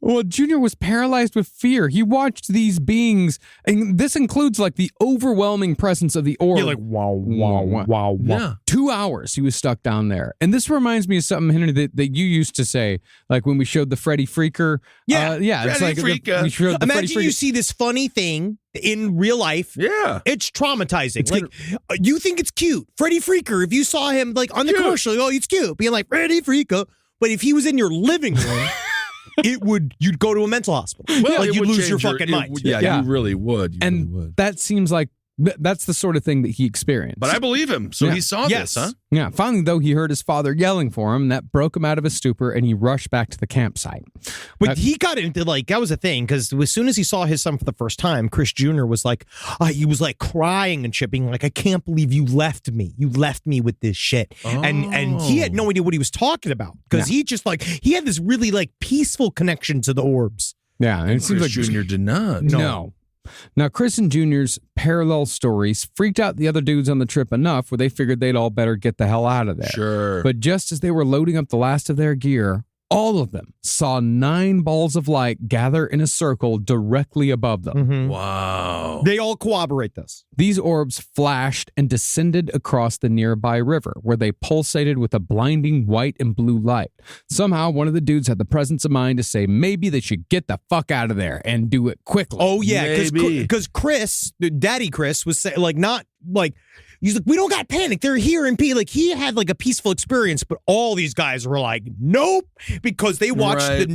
Well, Junior was paralyzed with fear. He watched these beings, and this includes like the overwhelming presence of the orb. You're like, wow, wow, wow, wow. Yeah. 2 hours he was stuck down there. And this reminds me of something, Henry, that you used to say, like when we showed the Freddy Freaker. Yeah. It's Freddy like Freaker. we showed the Freddy Imagine Freaker. you see this funny thing in real life. Yeah. It's traumatizing. It's like, you think it's cute. Freddy Freaker, if you saw him like on the commercial, oh, it's cute. Being like, Freddy Freaker. But if he was in your living room, you'd go to a mental hospital. Well, like it you'd would lose change your fucking mind. Yeah. You really would. That seems like that's the sort of thing that he experienced. But I believe him. So Yeah. he saw Yes. this, huh? Yeah, finally, though, he heard his father yelling for him. That broke him out of his stupor, and he rushed back to the campsite. But he got into like, that was a thing, because as soon as he saw his son for the first time, Chris Jr. was like, he was like crying and shit, being like, I can't believe you left me. You left me with this shit. And he had no idea what he was talking about, because he just like, he had this really like peaceful connection to the orbs. Yeah, and it seems like Chris Jr. did not. No. Now, Chris and Junior's parallel stories freaked out the other dudes on the trip enough where they figured they'd all better get the hell out of there. Sure. But just as they were loading up the last of their gear, all of them saw 9 balls of light gather in a circle directly above them. Wow. They all corroborate this. These orbs flashed and descended across the nearby river, where they pulsated with a blinding white and blue light. Somehow, one of the dudes had the presence of mind to say maybe they should get the fuck out of there and do it quickly. Oh, yeah, Maybe. because Chris, Daddy Chris, was saying, like, not like, he's like, we don't got panic. They're here in peace. Like, he had like a peaceful experience, but all these guys were like, nope, because they watched they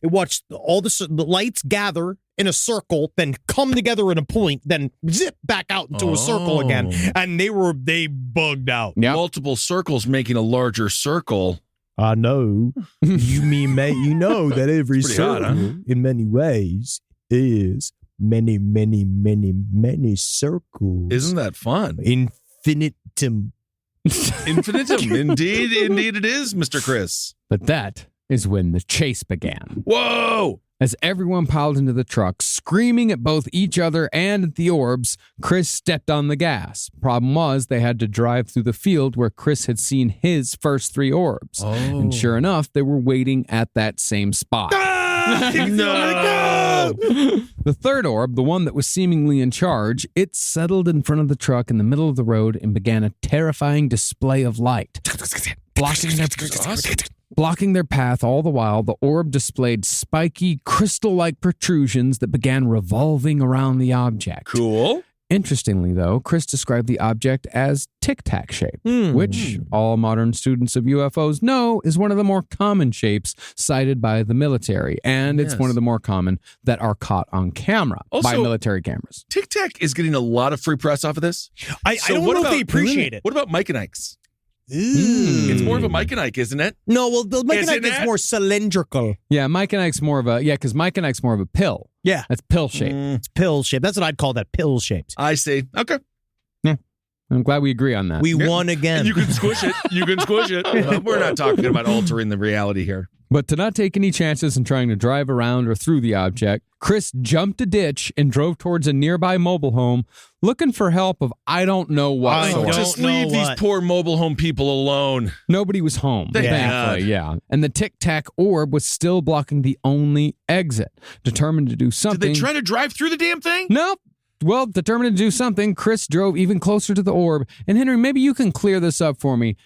watched all the lights gather in a circle, then come together in a point, then zip back out into a circle again, and they bugged out. Yep. Multiple circles making a larger circle. I know. You mean, mate, you know that every It's pretty circle, hot, huh? in many ways, is many, many, many, many circles. Isn't that fun? Infinitum. Infinitum. Indeed it is, Mr. Chris. But that is when the chase began. Whoa! As everyone piled into the truck, screaming at both each other and at the orbs, Chris stepped on the gas. Problem was, they had to drive through the field where Chris had seen his first 3 orbs. And sure enough, they were waiting at that same spot. No! The third orb, the one that was seemingly in charge, it settled in front of the truck in the middle of the road and began a terrifying display of light. Blocking their path all the while, the orb displayed spiky, crystal-like protrusions that began revolving around the object. Cool. Interestingly, though, Chris described the object as tic-tac shape, which all modern students of UFOs know is one of the more common shapes cited by the military, and it's one of the more common that are caught on camera by military cameras. Tic Tac is getting a lot of free press off of this. I don't know if they appreciate it. What about Mike and Ike's? Ooh. It's more of a Mike and Ike, isn't it? No, well, the Mike and Ike Isn't is it? more cylindrical. Yeah, Mike and Ike's more of a, because Mike and Ike's more of a pill. Yeah. That's pill shape. It's pill shaped. That's what I'd call that, pill shaped. I see. Okay. I'm glad we agree on that. We won again. You can squish it. You can squish it. We're not talking about altering the reality here. But to not take any chances in trying to drive around or through the object, Chris jumped a ditch and drove towards a nearby mobile home looking for help of I don't know what sort. Just leave these poor mobile home people alone. Nobody was home, Thank thankfully, God. yeah. And the tic-tac orb was still blocking the only exit. Determined to do something. Did they try to drive through the damn thing? Nope. Well, determined to do something, Chris drove even closer to the orb. And Henry, maybe you can clear this up for me.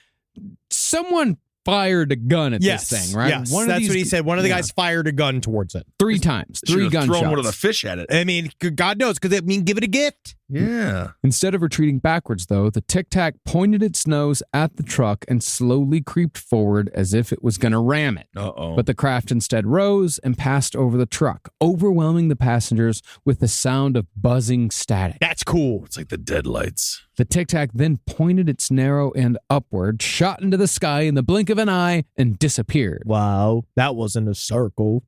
Someone fired a gun at this thing, right? Yes, that's what he said. One of the guys fired a gun towards it. 3 times. 3 gunshots. Thrown one of the fish at it. I mean, God knows, because it mean give it a gift. Yeah. Instead of retreating backwards, though, the tic-tac pointed its nose at the truck and slowly creeped forward as if it was going to ram it. Uh-oh. But the craft instead rose and passed over the truck, overwhelming the passengers with the sound of buzzing static. That's cool. It's like the deadlights. The tic-tac then pointed its narrow end upward, shot into the sky in the blink of an eye, and disappeared. Wow, that wasn't a circle.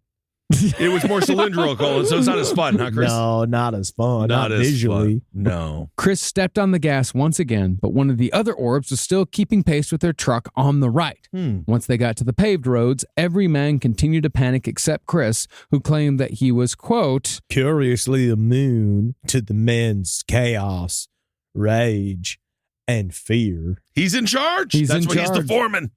It was more cylindrical, so it's not as fun, huh, Chris? No, not as fun. Not as visually. fun. No. Chris stepped on the gas once again, but one of the other orbs was still keeping pace with their truck on the right. Once they got to the paved roads, every man continued to panic except Chris, who claimed that he was, quote, curiously immune to the men's chaos, rage, and fear. He's in charge. He's That's in why he's the charge. foreman.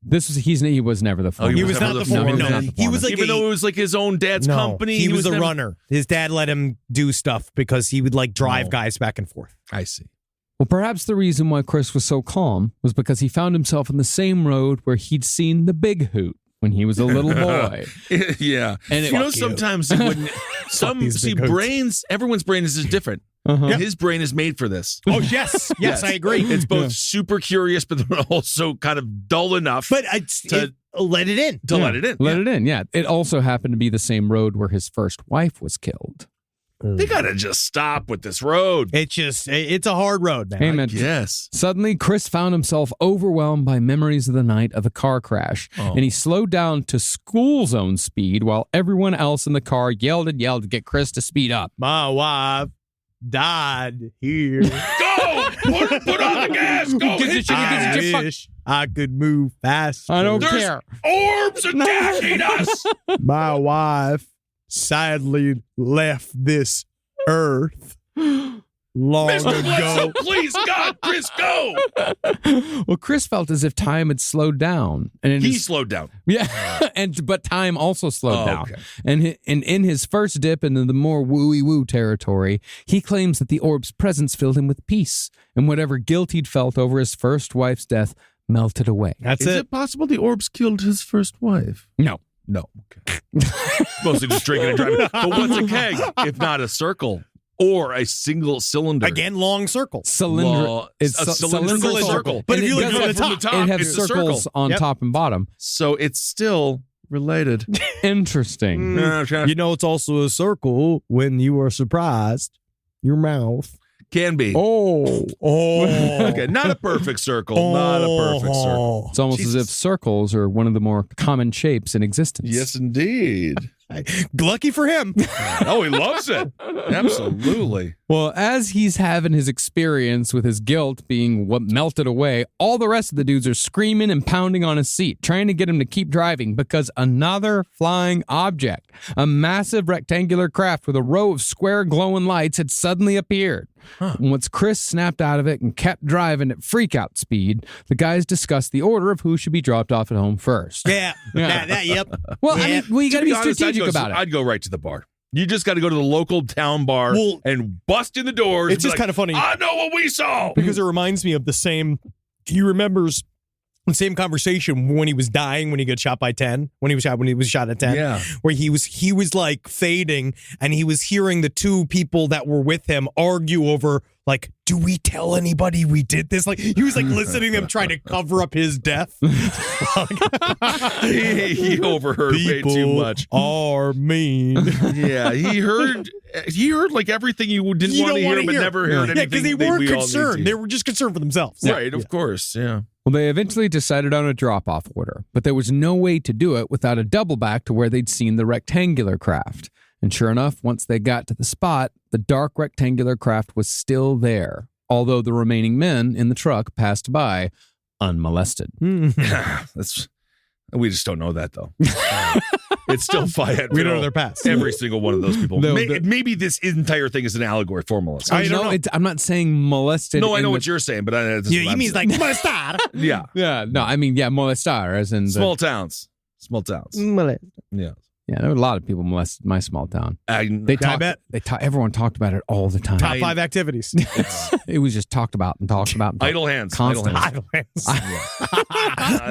He was never the foreman. He was not the foreman. No, he was like even though it was like his own dad's company. He was a never... runner. His dad let him do stuff because he would like drive guys back and forth. I see. Well, perhaps the reason why Chris was so calm was because he found himself on the same road where he'd seen the Big Hoot when he was a little boy. Yeah. And sometimes it wouldn't, brains, everyone's brain is just different. His brain is made for this. Oh, yes. Yes, I agree. It's both super curious, but also kind of dull enough. But let it in. To let it in. Let it in, yeah. It also happened to be the same road where his first wife was killed. They gotta just stop with this road. It's a hard road, man. Amen. Yes. Suddenly, Chris found himself overwhelmed by memories of the night of the car crash, and he slowed down to school zone speed while everyone else in the car yelled and yelled to get Chris to speed up. My wife died here. Go! Put on the gas! Go! I wish I could move faster. I don't There's care. Orbs attacking us! My wife sadly left this earth long Mr. Bledsoe, ago. please, God, Chris, go! Well, Chris felt as if time had slowed down. And He slowed down. Yeah, but time also slowed down. Okay. And in his first dip into the more wooey-woo territory, he claims that the orb's presence filled him with peace, and whatever guilt he'd felt over his first wife's death melted away. That's Is it possible the orbs killed his first wife? No. No. Okay. Mostly just drinking and driving. But what's a keg if not a circle or a single cylinder? Again, long circle. It's cylindrical circle. But And if you look does from have- the top, it has it's a circles circle. on Yep. top and bottom. So it's still related. Interesting. You know, it's also a circle when you are surprised. Your mouth. Can be. Oh. Okay, not a perfect circle. Not a perfect circle. It's almost as if circles are one of the more common shapes in existence. Yes, indeed. Lucky for him. Oh, he loves it. Absolutely. Well, as he's having his experience with his guilt being what melted away, all the rest of the dudes are screaming and pounding on his seat, trying to get him to keep driving because another flying object, a massive rectangular craft with a row of square glowing lights, had suddenly appeared. And once Chris snapped out of it and kept driving at freakout speed, the guys discussed the order of who should be dropped off at home first. Yeah. Yep. Well, I mean, you got to be honest, strategic about it. I'd go right to the bar. You just got to go to the local town bar and bust in the doors. It's just kind of funny. I know what we saw. Because it reminds me of the same. He remembers the same conversation when he was dying, when he got shot by 10, when he was shot at 10. Yeah. Where he was like fading and he was hearing the two people that were with him argue over, like, do we tell anybody we did this? Like, he was like listening to them trying to cover up his death. he overheard way too much. Are mean. Yeah, he heard like everything you didn't want to hear, but never heard anything. Yeah, because they weren't concerned. They were just concerned for themselves. Right, of course, yeah. Well, they eventually decided on a drop-off order, but there was no way to do it without a double back to where they'd seen the rectangular craft. And sure enough, once they got to the spot, the dark rectangular craft was still there, although the remaining men in the truck passed by unmolested. We just don't know that, though. It's still Fayetteville. We don't know their past. Every single one of those people. Maybe this entire thing is an allegory for molested. I don't know. I'm not saying molested. No, I know what you're saying, but he means like molestar. Yeah. Yeah. No, I mean, yeah, molestar, as in small towns. Yeah. Yeah, there were a lot of people molested in my small town. I bet. Everyone talked about it all the time. Top 5 activities. It was just talked about and talked about. Idle hands. Constantly. Idle hands.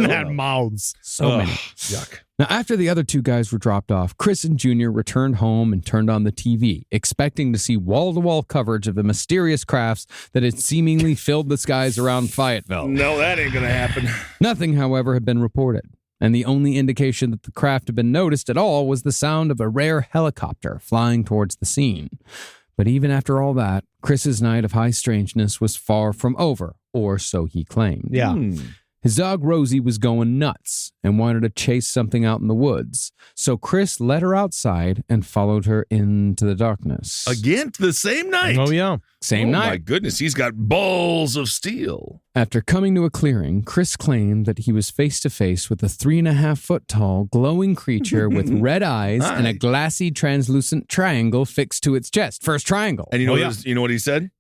Mad mouths. So many. Yuck. Now, after the other two guys were dropped off, Chris and Junior returned home and turned on the TV, expecting to see wall-to-wall coverage of the mysterious crafts that had seemingly filled the skies around Fayetteville. No, that ain't going to happen. Nothing, however, had been reported. And the only indication that the craft had been noticed at all was the sound of a rare helicopter flying towards the scene. But even after all that, Chris's night of high strangeness was far from over, or so he claimed. Yeah. His dog Rosie was going nuts and wanted to chase something out in the woods. So Chris led her outside and followed her into the darkness. Again, the same night. Oh, yeah. Same night. Oh, my goodness. He's got balls of steel. After coming to a clearing, Chris claimed that he was face to face with a 3.5-foot tall, glowing creature with red eyes and a glassy, translucent triangle fixed to its chest. First triangle. And you know what he said?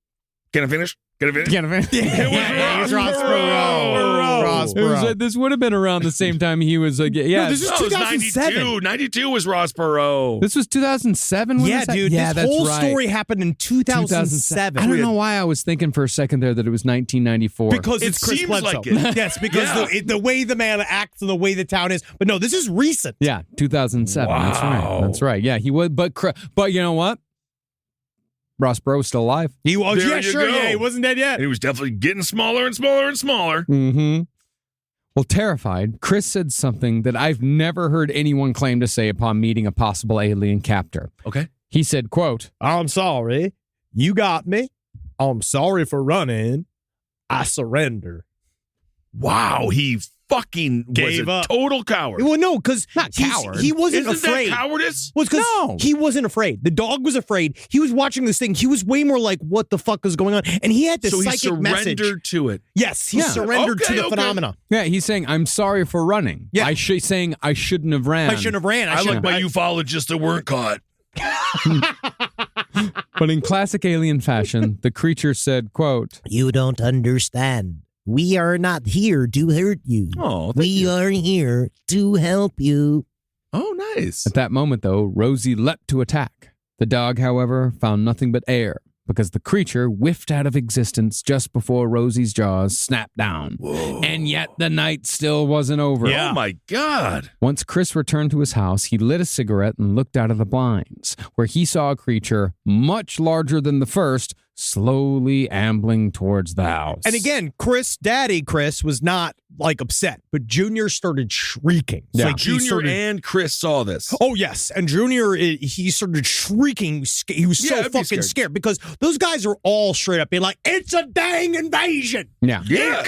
Can I finish? Get him in. It was Ross Perot. Perot. This would have been around the same time he was like, yeah. this is No, it was 2007. 92. 92 was Ross Perot. This was 2007? when Yeah, this happened? dude. Yeah, this that's whole right. story happened in 2007. I don't know why I was thinking for a second there that it was 1994. Because It it's Chris seems Bledsoe. like it. Yes, because the way the man acts and the way the town is. But no, this is recent. Yeah, 2007. That's right. Wow. That's right. Yeah, he would. But you know what? Ross Perot was still alive. He was. There Yeah, you sure. go. Yeah, he wasn't dead yet. And he was definitely getting smaller and smaller and smaller. Mm-hmm. Well, terrified, Chris said something that I've never heard anyone claim to say upon meeting a possible alien captor. Okay. He said, quote, I'm sorry. You got me. I'm sorry for running. I surrender. Wow, he fucking Gave was a up. total coward. Well, no, because coward. he wasn't Isn't afraid. that cowardice? Well, because No. he wasn't afraid. The dog was afraid. He was watching this thing. He was way more like, what the fuck is going on? And he had this So he psychic message. surrendered to it. Yes, he Yeah. surrendered to Okay, the okay. phenomena. yeah, he's saying, I'm sorry for running. Yeah. Saying I shouldn't have ran. I shouldn't have ran. I like my ufologists that weren't caught. But in classic alien fashion, the creature said, quote, You don't understand. We are not here to hurt you. Oh, thank we you. are here to help you. Oh, nice. At that moment, though, Rosie leapt to attack. The dog, however, found nothing but air because the creature whiffed out of existence just before Rosie's jaws snapped down. Whoa. And yet the night still wasn't over. Yeah. Oh, my God. Once Chris returned to his house, he lit a cigarette and looked out of the blinds, where he saw a creature much larger than the first slowly ambling towards the house. And again, Daddy Chris, was not like upset, but Junior started shrieking. Yeah. Like, he Junior started- and Chris saw this. Oh, yes. And Junior, he started shrieking. He was so Yeah, I'd be fucking scared. scared because those guys are all straight up being like, it's a dang invasion. yeah. Yeah.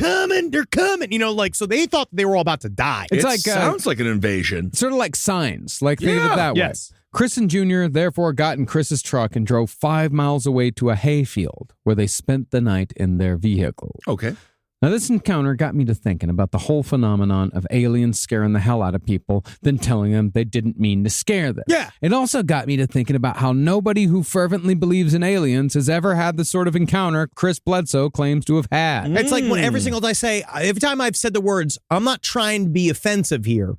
They're coming. You know, like, so they thought they were all about to die. It's It like, sounds like an invasion. Sort of like signs, like think of it Yeah. that way. Yes. Chris and Junior therefore got in Chris's truck and drove 5 miles away to a hayfield where they spent the night in their vehicle. Okay. Now, this encounter got me to thinking about the whole phenomenon of aliens scaring the hell out of people, then telling them they didn't mean to scare them. Yeah. It also got me to thinking about how nobody who fervently believes in aliens has ever had the sort of encounter Chris Bledsoe claims to have had. It's like when every single time I say, every time I've said the words, I'm not trying to be offensive here.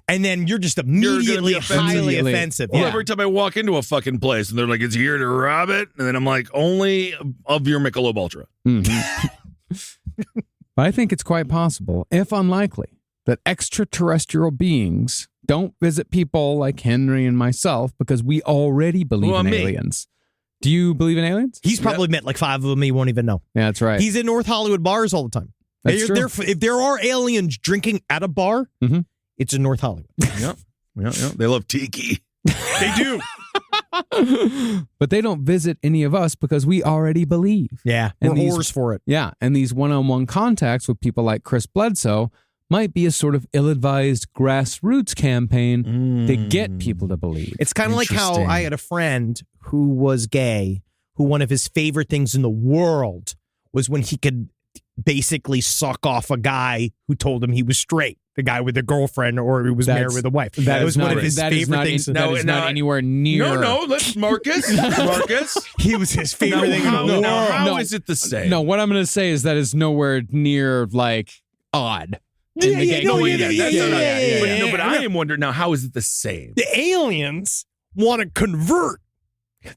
And then you're just immediately offensive. highly Immediately. offensive. Well, Yeah. every time I walk into a fucking place and they're like, it's here to rob it. And then I'm like, only of your Michelob Ultra. Mhm. But I think it's quite possible, if unlikely, that extraterrestrial beings don't visit people like Henry and myself because we already believe Well, in me. aliens. Do you believe in aliens? He's probably met like 5 of them he won't even know. Yeah, that's right. He's in North Hollywood bars all the time. That's true. If there are aliens drinking at a bar, Mhm. it's in North Hollywood. Yep. Yeah. They love tiki. They do. But they don't visit any of us because we already believe. Yeah. And We're these- whores for it. Yeah, and these one-on-one contacts with people like Chris Bledsoe might be a sort of ill-advised grassroots campaign to get people to believe. It's kind of like how Interesting. I had a friend who was gay, who one of his favorite things in the world was when he could basically suck off a guy who told him he was straight, the guy with a girlfriend or who was married with a wife. That was one of his favorite things. That is not anywhere near. No, let's Marcus. Marcus. He was his favorite thing in the world. How is it the same? No, what I'm going to say is that is nowhere near like odd. in the gay community. But I am wondering now, how is it the same? The aliens want to convert.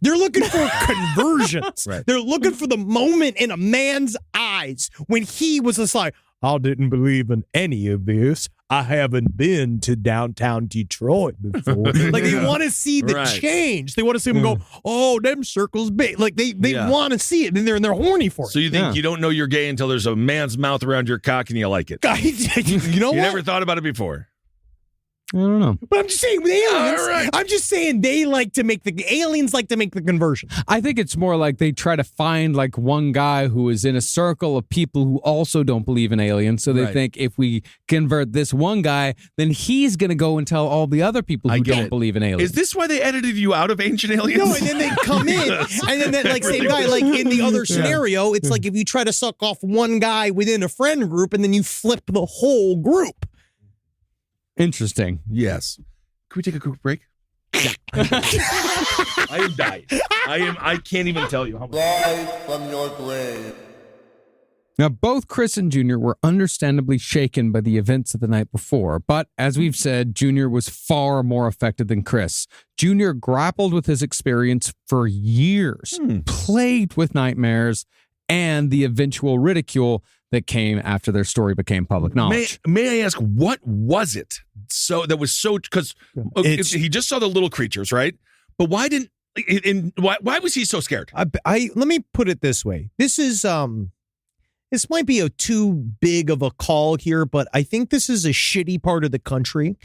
They're looking for conversions. Right. They're looking for the moment in a man's eyes when he was just like, I didn't believe in any of this. I haven't been to downtown Detroit before. Like, they want to see the Right. change. They want to see them go, oh, them circles big. Like, they Yeah. want to see it, and they're horny for it. So you think you don't know you're gay until there's a man's mouth around your cock and you like it? You know You what? never thought about it before. I don't know. But I'm just saying, with aliens, All right. I'm just saying aliens like to make the conversion. I think it's more like they try to find like one guy who is in a circle of people who also don't believe in aliens. So they Right. think if we convert this one guy, then he's going to go and tell all the other people I who get don't it. believe in aliens. Is this why they edited you out of Ancient Aliens? No, and then they come in, and then that like same guy, like in the other scenario, it's like if you try to suck off one guy within a friend group, and then you flip the whole group. Interesting? Yes. Can we take a quick break? I am dying. I can't even tell you how much. Rise from your grave. Now, both Chris and Junior were understandably shaken by the events of the night before, but as we've said, Junior was far more affected than Chris. Junior grappled with his experience for years, plagued with nightmares, and the eventual ridicule that came after their story became public knowledge. May I ask, what was it? Because he just saw the little creatures, right? But why why was he so scared? Let me put it this way. This might be too big of a call here, but I think this is a shitty part of the country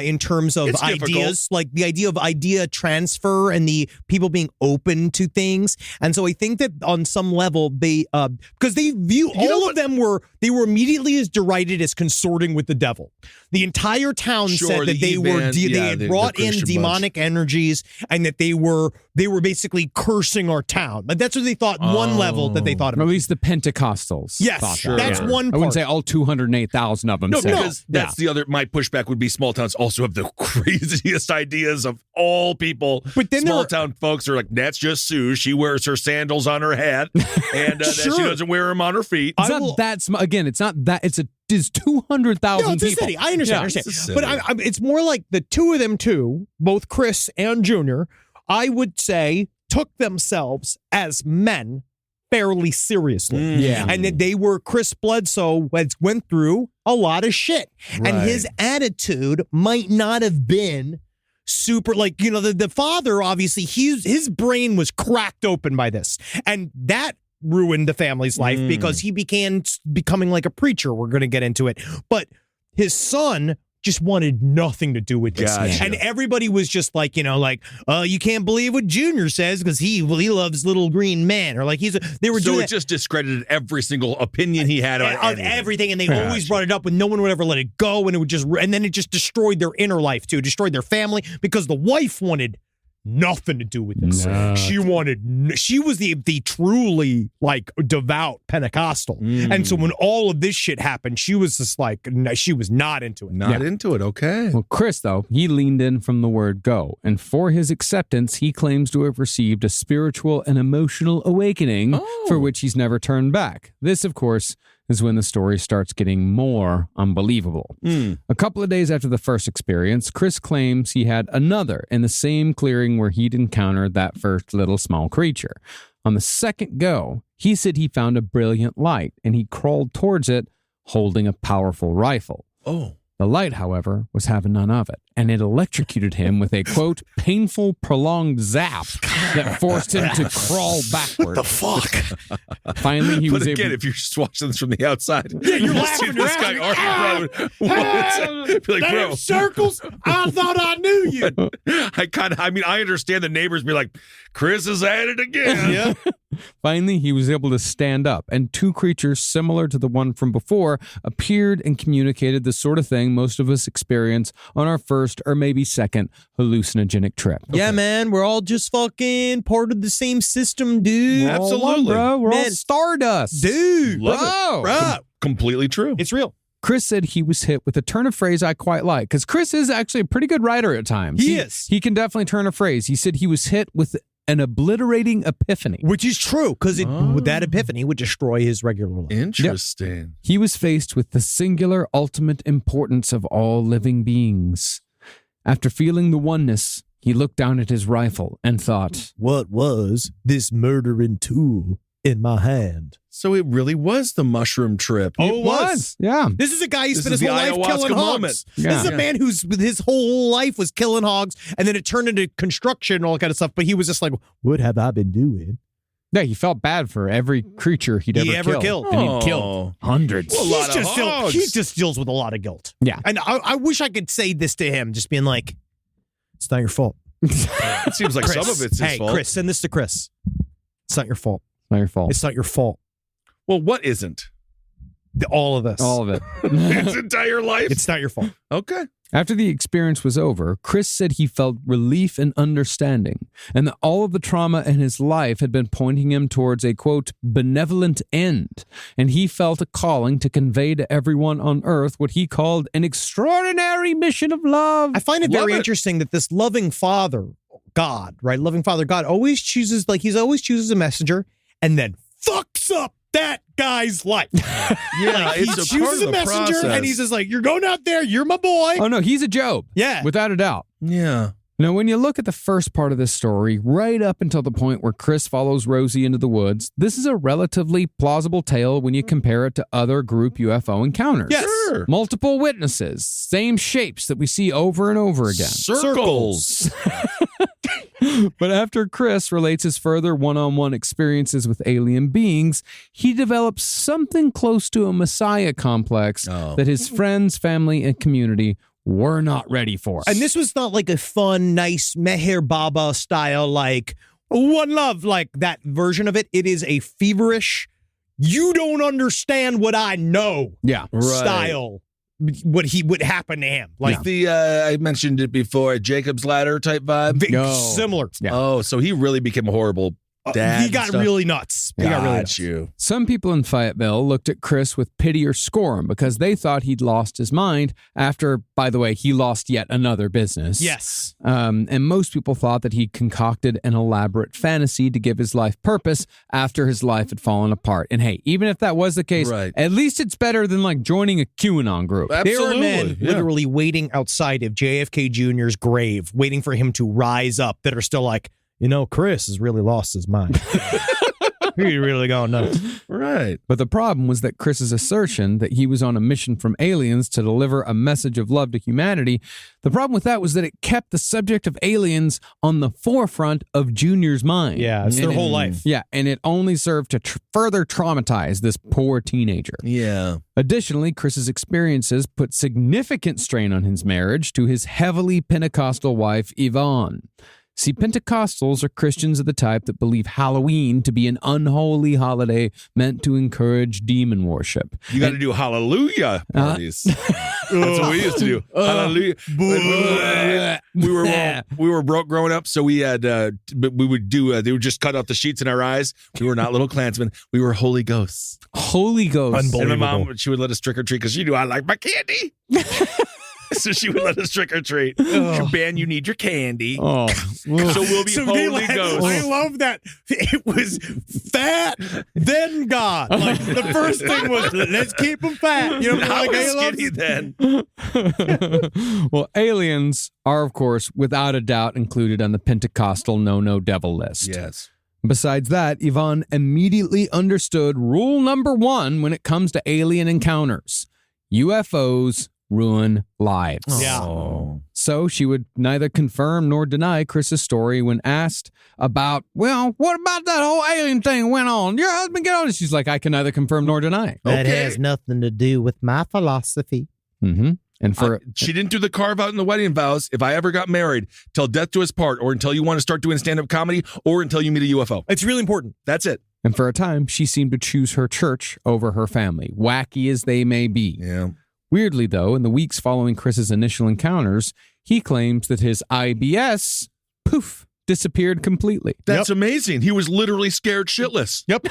in terms of ideas, like the idea of idea transfer and the people being open to things. And so I think that on some level because they view all of them were immediately as derided as consorting with the devil. The entire town said that they had brought in demonic energies and that they were basically cursing our town. Like that's what they thought. One level that they thought about. Or at least the Pentecostals. Yes, that's one part. I wouldn't say all 208,000 of them. No, because that's the other. My pushback would be small towns also have the craziest ideas of all people. But then small town folks are like, that's just Sue. She wears her sandals on her head, and she doesn't wear them on her feet. It's not that small. Again, it's not that. It's 200,000 people. It's a city. I understand. But it's more like the two of them too, both Chris and Junior, I would say took themselves as men fairly seriously. And that Chris Bledsoe went through a lot of shit. Right. And his attitude might not have been super, like, the father, obviously, his brain was cracked open by this. And that ruined the family's life because he began becoming like a preacher. We're going to get into it. But his son just wanted nothing to do with this. Gotcha. And everybody was just like, you can't believe what Junior says because he loves little green men. Or like it just discredited every single opinion he had on everything. And they always brought it up when no one would ever let it go. And then it just destroyed their inner life too, destroyed their family because the wife wanted nothing to do with this. She was the truly like devout Pentecostal. And so when all of this shit happened, she was just like, she was not into it. Into it. Okay. Well, Chris, though, he leaned in from the word go. And for his acceptance, he claims to have received a spiritual and emotional awakening for which he's never turned back. This, of course, is when the story starts getting more unbelievable. A couple of days after the first experience, Chris claims he had another in the same clearing where he'd encountered that first little small creature. On the second go, he said he found a brilliant light, and he crawled towards it holding a powerful rifle. The light, however, was having none of it, and it electrocuted him with a, quote, painful, prolonged zap that forced him to crawl backward. What the fuck? Finally, he was able... But again, if you're just watching this from the outside, you're laughing. This guy arguing, bro. Like, bro. Circles? I thought I knew you. I understand the neighbors be like, Chris is at it again. Finally, he was able to stand up, and two creatures similar to the one from before appeared and communicated the sort of thing most of us experience on our first or maybe second hallucinogenic trip. Yeah, man, we're all just fucking part of the same system, dude. Absolutely. Bro. We're all stardust. Dude. Bro. Completely true. It's real. Chris said he was hit with a turn of phrase I quite like, because Chris is actually a pretty good writer at times. He is. He can definitely turn a phrase. He said he was hit with an obliterating epiphany. Which is true, because that epiphany would destroy his regular life. Interesting. Yep. He was faced with the singular ultimate importance of all living beings. After feeling the oneness, he looked down at his rifle and thought, what was this murdering tool in my hand? So it really was the mushroom trip. It was. Yeah. This is a guy who spent his whole life killing hogs. Yeah. This is a man his whole life was killing hogs, and then it turned into construction and all that kind of stuff. But he was just like, what have I been doing? Yeah, he felt bad for every creature he'd ever killed. And he'd killed hundreds. Well, he just deals with a lot. Of guilt. Yeah. And I wish I could say this to him, just being like, it's not your fault. It seems like Chris, some of it's his fault. Hey, Chris, send this to Chris. It's not your fault. Not your fault. It's not your fault. Well, what isn't? All of this. All of it. His entire life? It's not your fault. Okay. After the experience was over, Chris said he felt relief and understanding, and that all of the trauma in his life had been pointing him towards a, quote, benevolent end, and he felt a calling to convey to everyone on earth what he called an extraordinary mission of love. I find it very interesting that this loving Father God, right? Loving Father God always chooses, he's always chooses a messenger and then fucks up that guy's life. Yeah, He it's a part chooses of a the messenger, process. and he's just like, "You're going out there. You're my boy." Oh, no, he's a Job. Yeah. Without a doubt. Yeah. Now, when you look at the first part of this story, right up until the point where Chris follows Rosie into the woods, this is a relatively plausible tale when you compare it to other group UFO encounters. Yes. Sure. Multiple witnesses, same shapes that we see over and over again. Circles. But after Chris relates his further one-on-one experiences with alien beings, he develops something close to a messiah complex that his friends, family, and community were not ready for. And this was not like a fun, nice Meher Baba style, like one love, like that version of it. It is a feverish, you don't understand what I know Yeah. style. What happened to him. Like the I mentioned it before, Jacob's Ladder type vibe. No. similar. Yeah. Oh, so he really became a horrible dad. He got really nuts. He got really nuts. you. Some people in Fayetteville looked at Chris with pity or scorn because they thought he'd lost his mind after, by the way, he lost yet another business. Yes. And most people thought that he concocted an elaborate fantasy to give his life purpose after his life had fallen apart. And hey, even if that was the case, Right. at least it's better than like joining a QAnon group. There were Absolutely. men yeah. literally waiting outside of JFK Jr.'s grave, waiting for him to rise up, that are still like, Chris has really lost his mind. He really going nuts. Right. But the problem was that Chris's assertion that he was on a mission from aliens to deliver a message of love to humanity, the problem with that was that it kept the subject of aliens on the forefront of Junior's mind. Yeah, it's their And whole life. Yeah, and it only served to further traumatize this poor teenager. Yeah. Additionally, Chris's experiences put significant strain on his marriage to his heavily Pentecostal wife, Yvonne. See, Pentecostals are Christians of the type that believe Halloween to be an unholy holiday meant to encourage demon worship. You got to do hallelujah parties. That's what we used to do. Hallelujah. We were broke growing up, so we had. But we would do. They would just cut out the sheets in our eyes. We were not little Klansmen. We were Holy Ghosts. Holy Ghost. And my mom, she would let us trick or treat because she knew I liked my candy. So she would let us trick or treat. Ben, you need your candy. Oh. So we'll be Holy Ghost. I love that. It was fat, then God. Like the first thing was, let's keep him fat. I like, was I love skinny then. Well, aliens are, of course, without a doubt included on the Pentecostal no-no devil list. Yes. Besides that, Yvonne immediately understood rule number 1 when it comes to alien encounters. UFOs ruin lives. Yeah. Oh. So she would neither confirm nor deny Chris's story when asked about, well, what about that whole alien thing went on? Your husband get on it. She's like, I can neither confirm nor deny. That Okay. has nothing to do with my philosophy. Mm-hmm. And for She didn't do the carve out in the wedding vows. If I ever got married, till death do us part, or until you want to start doing stand-up comedy, or until you meet a UFO. It's really important. That's it. and for a time, she seemed to choose her church over her family, wacky as they may be. Yeah. Weirdly, though, in the weeks following Chris's initial encounters, he claims that his IBS, poof, disappeared completely. That's amazing. He was literally scared shitless. Yep.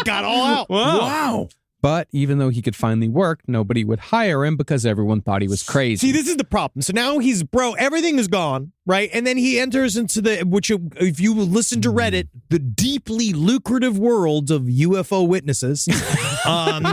Got all out. Wow. But even though he could finally work, nobody would hire him because everyone thought he was crazy. See, this is the problem. So now he's, everything is gone, right? And then he enters into if you listen to Reddit, the deeply lucrative world of UFO witnesses,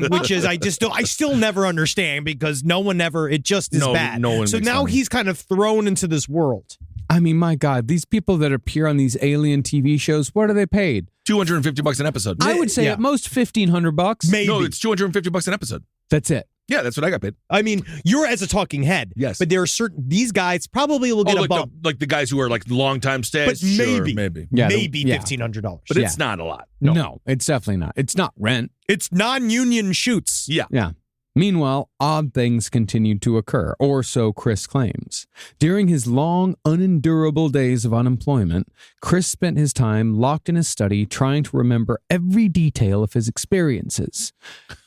which is, I still never understand because it just is bad. No one so makes now money. he's kind of thrown into this world. I mean, my God, these people that appear on these alien TV shows, what are they paid? $250 an episode. I would say Yeah. at most $1,500. Maybe. No, it's $250 an episode. That's it. Yeah, that's what I got paid. I mean, you're as a talking head. Yes. But there are these guys probably will get a bump. like the guys who are like long-time stays. But Sure, maybe. maybe. Yeah, maybe yeah. $1,500. But it's not a lot. No, it's definitely not. It's not rent. It's non-union shoots. Yeah. Yeah. Meanwhile, odd things continued to occur, or so Chris claims. During his long, unendurable days of unemployment, Chris spent his time locked in his study trying to remember every detail of his experiences.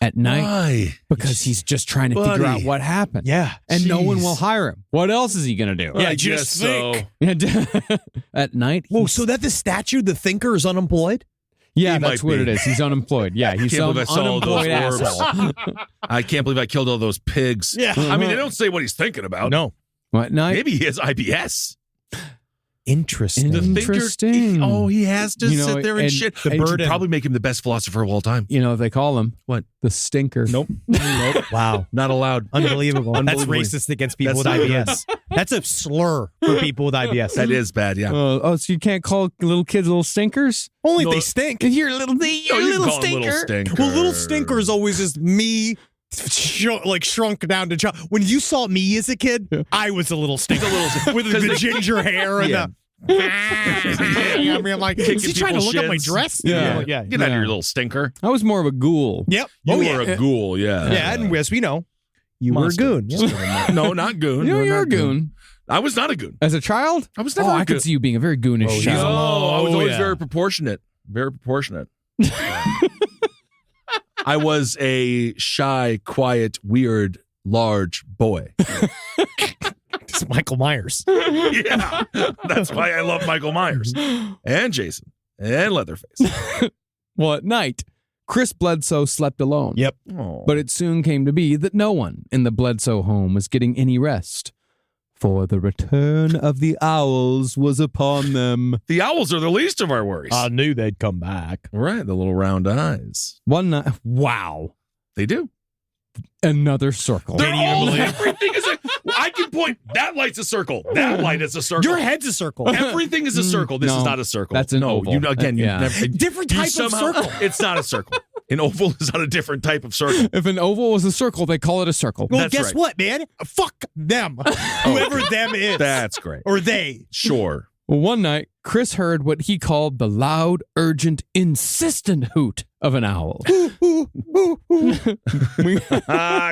At night, Why? because he's just trying to figure out Buddy. what happened. Yeah. And no one Jeez. will hire him. What else is he going to do? Yeah, I just guess think. At night, Whoa, he's- so that the statue, the thinker, is unemployed? yeah, He that's might what be. it is. He's unemployed. Yeah, he's Can't some believe I saw all those unemployed orbs. asshole. I can't believe I killed all those pigs. Yeah. I mean, they don't say what he's thinking about. No. Well, at night, Maybe he has IBS. Interesting. The Interesting. thinker, he has to You know, sit there and and shit. the It would burden. probably make him the best philosopher of all time. You know, they call him What? the stinker. Nope. Wow. Not allowed. Unbelievable. That's Unbelievably. racist against people That's with not IBS. That's a slur for people with IBS. That is bad, yeah. So you can't call little kids little stinkers? Only No, if they stink. You're a little, No, you can call him little stinker. Well, little stinker is always just me, shrunk down to child. When you saw me as a kid, I was a little stinker. With the ginger hair and Yeah. the. I mean, I'm like, is he trying to look people's at my shins. dress? Yeah. Like, yeah. Get out of here, little stinker. I was more of a ghoul. Yep. You yeah. were a ghoul, yeah. Yeah, and as we know, you Monster. were a goon. Yeah. No, not goon. You know, No, you're not a goon. I was not a goon. As a child? I was never Oh, a I goon. could see you being a very goonish Oh, he's child. I was always yeah. very proportionate. Very proportionate. I was a shy, quiet, weird, large boy. It's Michael Myers. Yeah. That's why I love Michael Myers and Jason and Leatherface. Well, at night, Chris Bledsoe slept alone. Yep. Oh. But it soon came to be that no one in the Bledsoe home was getting any rest, for the return of the owls was upon them. The owls are the least of our worries. I knew they'd come back. Right, the little round eyes. One night, wow, They do. another circle. They're all, everything is a, I can point, that light's a circle. That light is a circle. Your head's a circle. Everything is a circle. This No, is not a circle. that's an no, oval. You again, you Yeah. never, Different you type of somehow- circle. It's not a circle. An oval is not a different type of circle. If an oval was a circle, they call it a circle. Well, That's guess right. what, man? Fuck them. Whoever them is. That's great. Or they. Sure. Well, one night, Chris heard what he called the loud, urgent, insistent hoot of an owl.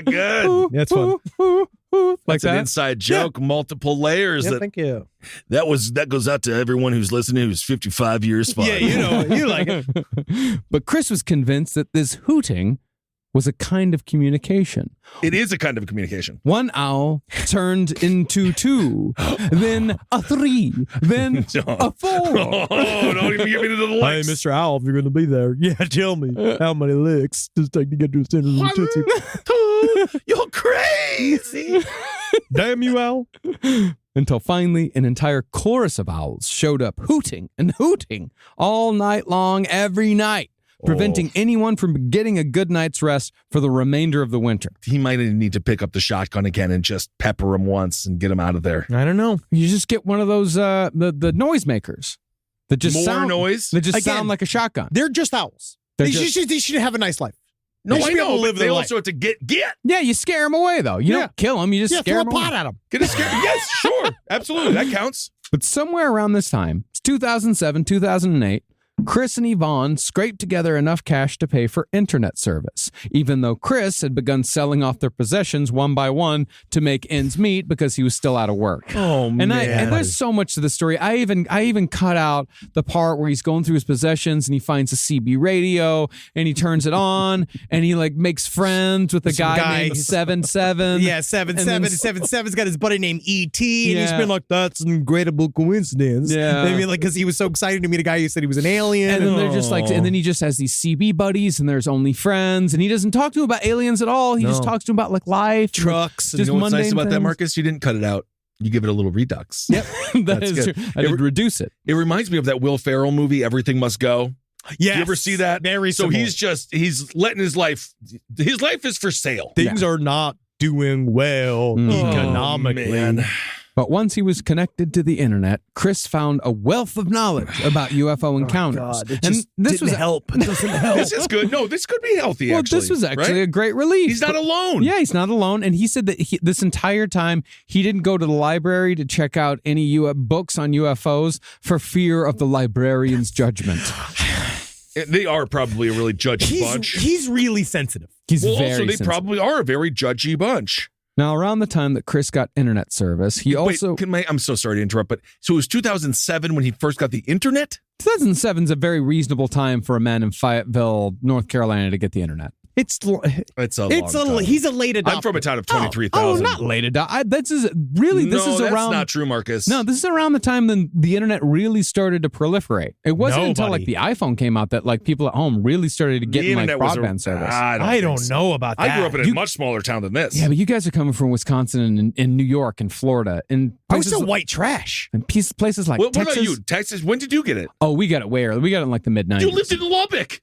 Good. That's fun. Like That's an that? inside joke, multiple layers. Yeah, thank you. That goes out to everyone who's listening who's 55 years fine. Yeah, you know, you like it. But Chris was convinced that this hooting was a kind of communication. It is a kind of communication. One owl turned into two, then a three, then a four. Oh, don't even get me to the Hey, lights. Mr. Owl, if you're going to be there, yeah, tell me how many licks does it take to get to the center of the Tootsie? You're crazy. Damn you, Owl. Until finally, an entire chorus of owls showed up hooting and hooting all night long, every night, preventing anyone from getting a good night's rest for the remainder of the winter. He might need to pick up the shotgun again and just pepper him once and get him out of there. I don't know. You just get one of those the noisemakers that just More sound noise? that just Again, sound like a shotgun. They're just owls. They're They just- should have a nice life. No, They I should be able know. to live But they their also have to get. Yeah, you scare them away though. You Yeah. don't kill them. You just Yeah, scare throw a them pot away. at them. Get a scare. Yes, sure. Absolutely. That counts. But somewhere around this time, it's 2007, 2008, Chris and Yvonne scraped together enough cash to pay for internet service, even though Chris had begun selling off their possessions one by one to make ends meet because he was still out of work. Oh, And there's so much to the story. I even cut out the part where he's going through his possessions and he finds a CB radio and he turns it on and he like makes friends with a guy named 77. Yeah, 7-7-7-7's got his buddy named E.T. and he's Yeah. been like, that's an incredible coincidence. Yeah. I mean, like, because he was so excited to meet a guy who said he was an alien. And then they're just like, Oh. and then he just has these CB buddies, and there's only friends, and he doesn't talk to him about aliens at all. He just No. talks to him about like life, trucks. just You know what's nice mundane about that, things. Marcus? You didn't cut it out. You give it a little redux. Yep, that That's is good. true. I did reduce it. It reminds me of that Will Ferrell movie, Everything Must Go. Yes. You ever see that? Very So similar. he's letting his life is for sale. Things are not doing well economically. man. But once he was connected to the internet, Chris found a wealth of knowledge about UFO encounters. And this was help. It doesn't help. This is good. No, this could be healthy, well, actually. this was actually right? a great relief. He's not alone. Yeah, he's not alone. And he said that this entire time, he didn't go to the library to check out any books on UFOs for fear of the librarian's judgment. They are probably a really judgy bunch. He's really sensitive. He's Well, very also, they sensitive. probably are a very judgy bunch. Now, around the time that Chris got internet service, he also... I'm so sorry to interrupt, but so it was 2007 when he first got the internet? 2007 is a very reasonable time for a man in Fayetteville, North Carolina to get the internet. It's a long time. He's a late adopter. I'm from a town of 23,000. not late adopter. This is around. That's not true, Marcus. No, this is around the time when the internet really started to proliferate. It wasn't until Nobody. like the iPhone came out that like people at home really started to get like broadband service. I don't know about that. I grew up in a much smaller town than this. Yeah, but you guys are coming from Wisconsin and in New York and Florida and I was places still white trash. and places like What Texas. about you, Texas? When did you get it? Oh, we got it way early. We got it in like the mid 90s. You lived in Lubbock,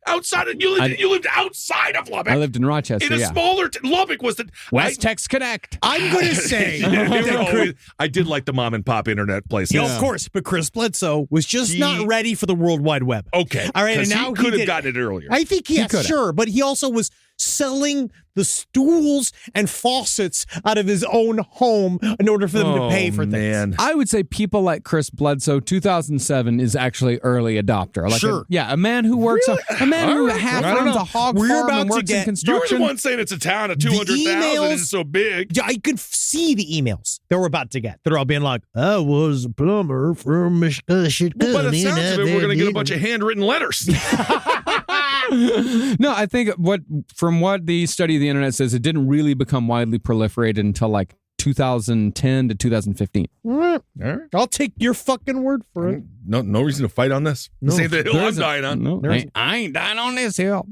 you lived outside of Lubbock. I lived in Rochester. in a smaller Lubbock was the West Tex Connect. I'm going to say. I did like the mom and pop internet places. Yeah, of course, but Chris Bledsoe was just not ready for the World Wide Web. Okay, all right, and 'cause now he could have did- gotten it earlier. I think He coulda. sure, but he also was selling the stools and faucets out of his own home in order for them to pay for things. Man. I would say people like Chris Bledsoe, 2007 is actually early adopter. Like Sure. a man who works, a man who half I don't runs know. a hog We're farm about and to works in get- You're construction. the one saying it's a town of 200,000 emails- and it's so big. Yeah, I could see the emails that we're about to get. They're all being like, I was a plumber from Michigan. Well, by the sounds of it, we're going to get a bunch of handwritten letters. No, I think from what the study of the internet says, it didn't really become widely proliferated until like 2010 to 2015. I'll take your fucking word for it. No reason to fight on this. This ain't the hill I'm dying on. No, I ain't dying on this hill.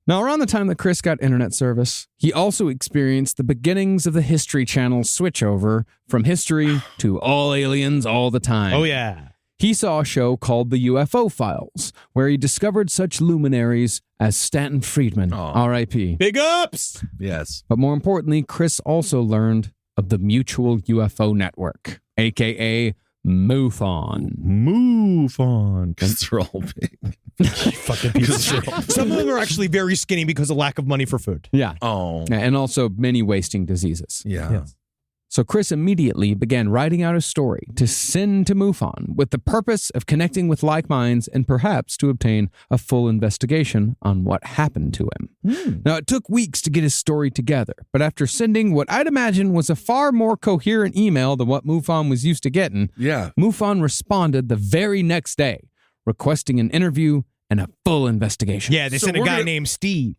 Now, around the time that Chris got internet service, he also experienced the beginnings of the History Channel's switchover from history to all aliens all the time. Oh, yeah. He saw a show called The UFO Files, where he discovered such luminaries as Stanton Friedman, R.I.P. Big ups. Yes. But more importantly, Chris also learned of the Mutual UFO Network, a.k.a. MUFON. MUFON. Because they're all big. Fucking piece of shit. Some of them are actually very skinny because of lack of money for food. Yeah. Oh. And also many wasting diseases. Yeah. Yes. So Chris immediately began writing out a story to send to MUFON with the purpose of connecting with like minds and perhaps to obtain a full investigation on what happened to him. Now, it took weeks to get his story together, but after sending what I'd imagine was a far more coherent email than what MUFON was used to getting, Yeah. MUFON responded the very next day, requesting an interview and a full investigation. Yeah, they So sent a we're guy gonna- named Steve.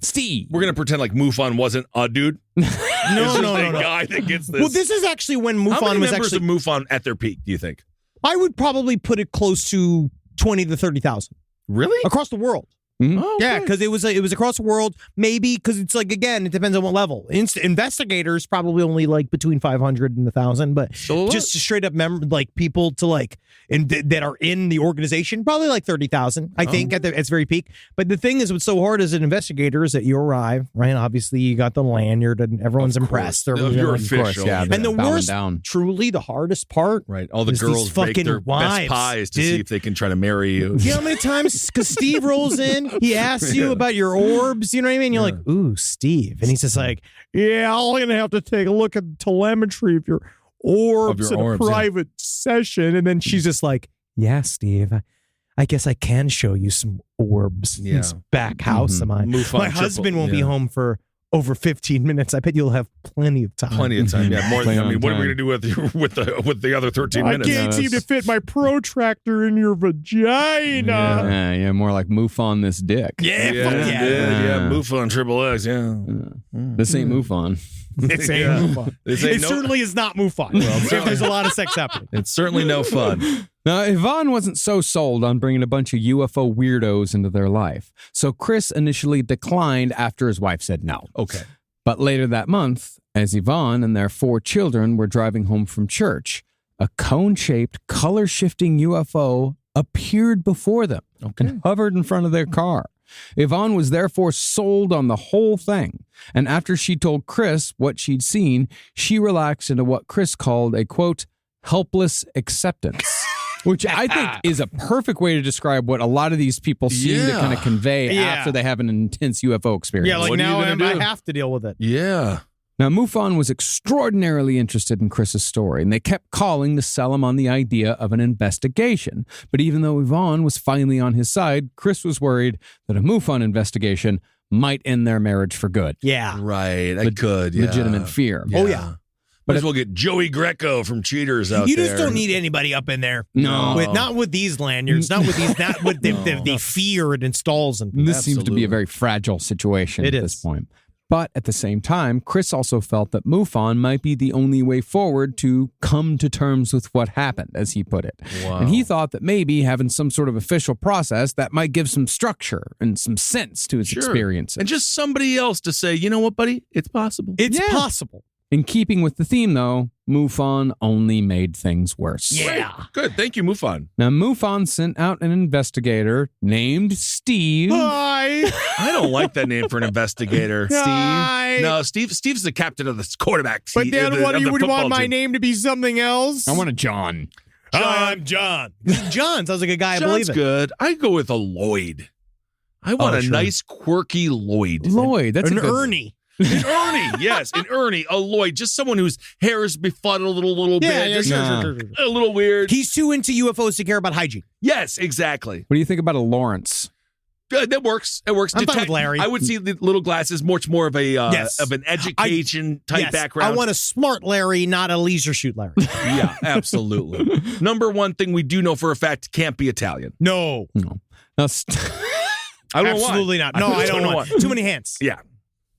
We're going to pretend like MUFON wasn't a dude. No, It's just a guy that gets this. Well, this is actually when How many MUFON was members actually. of MUFON at their peak, do you think? I would probably put it close to 20 to 30,000 Really? across the world. Yeah, because it was across the world. Maybe because it's like, again, it depends on what level. Investigators probably only like between 500 and 1,000, but just straight up like people to like that are in the organization, probably like 30,000. I think at its very peak. But the thing is, what's so hard as an investigator is that you arrive, right? Obviously, you got the lanyard, and everyone's impressed. You're Everyone's- official. yeah, and the bowing worst, down. truly, the hardest part. Right. All the There's girls these bake fucking their wives, best pies to dude. see if they can try to marry you. You know how many times? Because Steve rolls in, he asks you about your orbs. You know what I mean? You're like, ooh, Steve. And he's just like, yeah, I'm going to have to take a look at the telemetry of your orbs in a private session. And then she's just like, yeah, Steve, I guess I can show you some orbs in this back house of mine. MUFON My husband won't be home for over 15 minutes. I bet you'll have plenty of time. Plenty of time. Yeah, more than, Plenty I mean, of what are we time. going to do with the other 13 I minutes? can't seem to fit my protractor in your vagina. Yeah, more like MUFON this dick. Yeah, Yeah, fuck yeah, MUFON, Triple X, yeah. This ain't MUFON. This ain't Yeah. MUFON. This ain't It certainly is not MUFON. If there's a lot of sex happening. It's certainly no fun. Now, Yvonne wasn't so sold on bringing a bunch of UFO weirdos into their life, so Chris initially declined after his wife said no. Okay. But later that month, as Yvonne and their 4 children were driving home from church, a cone-shaped, color-shifting UFO appeared before them and hovered in front of their car. Yvonne was therefore sold on the whole thing, and after she told Chris what she'd seen, she relaxed into what Chris called a, quote, helpless acceptance. Which I think is a perfect way to describe what a lot of these people seem to kind of convey after they have an intense UFO experience. Yeah, like What are you now gonna do? I have to deal with it. Yeah. Now, MUFON was extraordinarily interested in Chris's story, and they kept calling to sell him on the idea of an investigation. But even though Yvonne was finally on his side, Chris was worried that a MUFON investigation might end their marriage for good. Yeah. Right. I could. Yeah. Legitimate fear. Oh, yeah. Might as well get Joey Greco from Cheaters out there. You just don't need anybody up in there. No. Not with these lanyards. Not with the fear it installs. And This seems to be a very fragile situation at this point. But at the same time, Chris also felt that MUFON might be the only way forward to come to terms with what happened, as he put it. Wow. And he thought that maybe having some sort of official process that might give some structure and some sense to his experiences. And just somebody else to say, you know what, buddy? It's possible. It's possible. In keeping with the theme, though, MUFON only made things worse. Yeah. Great. Good. Thank you, MUFON. Now, MUFON sent out an investigator named Steve. Hi. I don't like that name for an investigator. Hi. No, Steve's the captain of the quarterback team. But then what, you would want my name to be something else? I want a John. I'm John. John sounds like a guy I John's believe in. good. I go with a Lloyd. I want a nice, quirky Lloyd. Lloyd. That's An a good Ernie. An Ernie, yes, an Ernie, a Lloyd, just someone whose hair is befuddled a little bit, just a little weird. He's too into UFOs to care about hygiene. Yes, exactly. What do you think about a Lawrence? That works. It works. I'm fine with Larry. I would see the little glasses much more of a of an education type background. I want a smart Larry, not a leisure shoot Larry. Yeah, absolutely. Number one thing we do know for a fact, can't be Italian. No. Now, I don't know why. Absolutely not. No, I don't want. Too many hands. Yeah.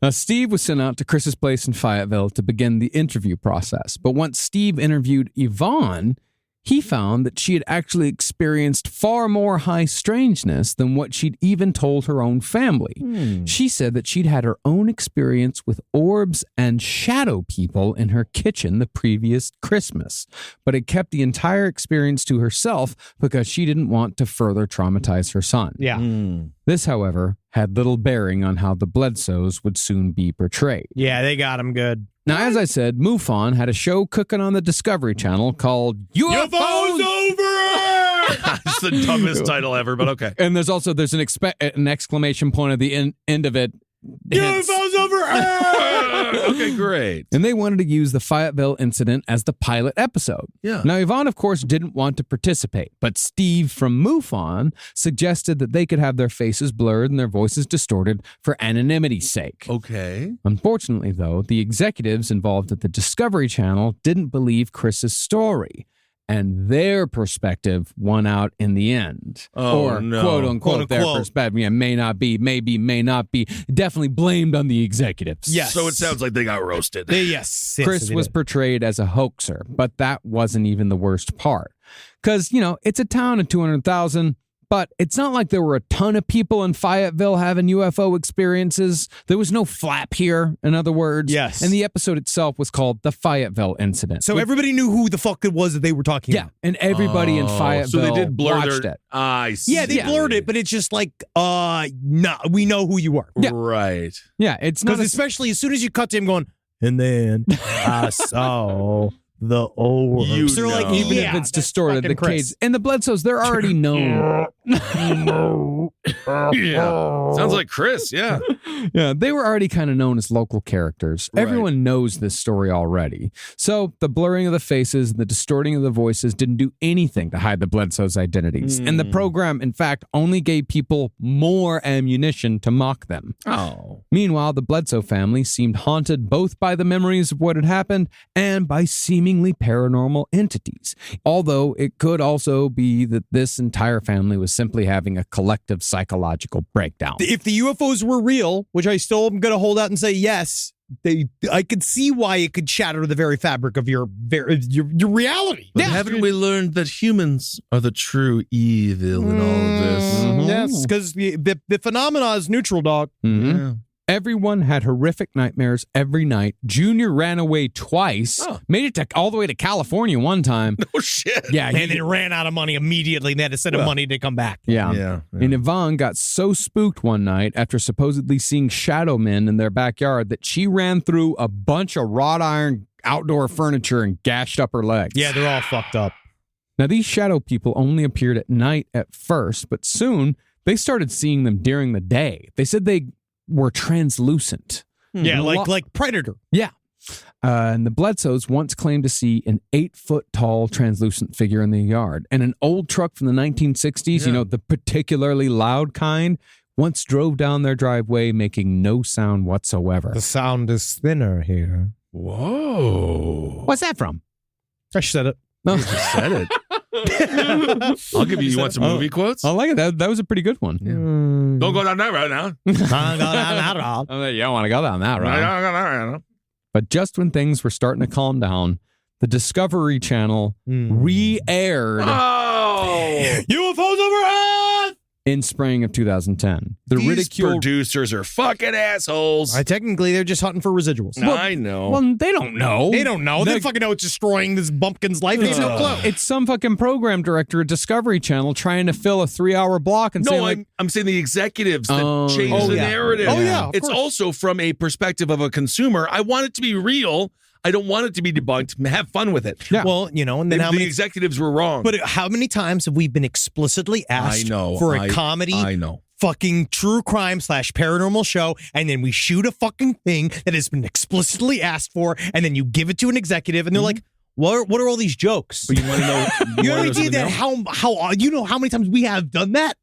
Now, Steve was sent out to Chris's place in Fayetteville to begin the interview process. But once Steve interviewed Yvonne, he found that she had actually experienced far more high strangeness than what she'd even told her own family. She said that she'd had her own experience with orbs and shadow people in her kitchen the previous Christmas, but had kept the entire experience to herself because she didn't want to further traumatize her son. Yeah. This, however, had little bearing on how the Bledsoes would soon be portrayed. Yeah, they got him good. Now, as I said, MUFON had a show cooking on the Discovery Channel called UFOs Over! It's the dumbest title ever, but okay. And there's an exclamation point at the end of it. UFOs over! Okay, great. And they wanted to use the Fayetteville incident as the pilot episode. Yeah. Now, Yvonne, of course, didn't want to participate, but Steve from MUFON suggested that they could have their faces blurred and their voices distorted for anonymity's sake. Okay. Unfortunately, though, the executives involved at the Discovery Channel didn't believe Chris's story, and their perspective won out in the end. Oh, or, no. quote unquote, Quote, their unquote. perspective. Yeah, may not be, maybe, may not be. Definitely blamed on the executives. Yes. So it sounds like they got roasted. Yes. Chris was portrayed as a hoaxer, but that wasn't even the worst part. Because, it's a town of 200,000, but it's not like there were a ton of people in Fayetteville having UFO experiences. There was no flap here, in other words. Yes. And the episode itself was called The Fayetteville Incident. So everybody knew who the fuck it was that they were talking yeah, about. and everybody in Fayetteville So they did blur watched their... it. I see. Yeah, they blurred it, but it's just like, no, we know who you are. Yeah. Right. Yeah, it's not Because especially as soon as you cut to him going, and then I saw the orbs. You They're like, know. even yeah, if it's that's distorted, the fucking Chris. case and the Bledsoes, they're already known. Yeah. Sounds like Chris, yeah. Yeah, they were already kind of known as local characters. Right. Everyone knows this story already. So the blurring of the faces and the distorting of the voices didn't do anything to hide the Bledsoes' identities. And the program, in fact, only gave people more ammunition to mock them. Oh. Meanwhile, the Bledsoe family seemed haunted both by the memories of what had happened and by seemingly paranormal entities. Although it could also be that this entire family was simply having a collective psychological breakdown. If the UFOs were real, which I still am going to hold out and say yes, I could see why it could shatter the very fabric of your reality. But haven't we learned that humans are the true evil in all of this? Yes, because the phenomena is neutral, dog. Mhm. Yeah. Everyone had horrific nightmares every night. Junior ran away twice. Oh. Made it all the way to California one time. Oh, shit. Yeah, And then ran out of money immediately. And they had to send him money to come back. yeah. Yeah. And Yvonne got so spooked one night after supposedly seeing shadow men in their backyard that she ran through a bunch of wrought iron outdoor furniture and gashed up her legs. Yeah, they're all fucked up. Now, these shadow people only appeared at night at first, but soon they started seeing them during the day. They said they were translucent. Yeah, And like Predator. Yeah. And the Bledsoes once claimed to see an 8-foot-tall translucent figure in the yard. And an old truck from the 1960s, the particularly loud kind, once drove down their driveway making no sound whatsoever. The sound is thinner here. Whoa. What's that from? I said it. No. You just said it. I'll give you. You want some movie quotes? I like it. That was a pretty good one. Don't go down that road now. You don't want to go down that road. But just when things were starting to calm down, the Discovery Channel re-aired UFOs over Earth! in spring of 2010. The These ridicule producers are fucking assholes. Technically, they're just hunting for residuals. I know. Well, they don't know. They don't know. They don't fucking know it's destroying this bumpkin's life. They have no clue. It's some fucking program director at Discovery Channel trying to fill a 3-hour block and say, like, I'm saying the executives that change the narrative. Oh, yeah, of it's course. also from a perspective of a consumer. I want it to be real. I don't want it to be debunked. Have fun with it. Yeah. Well, and then how the many executives were wrong. But how many times have we been explicitly asked for a comedy? I know. Fucking true crime / paranormal show, and then we shoot a fucking thing that has been explicitly asked for, and then you give it to an executive, and they're like, "What are all these jokes?" But you want to know? You know that how you know how many times we have done that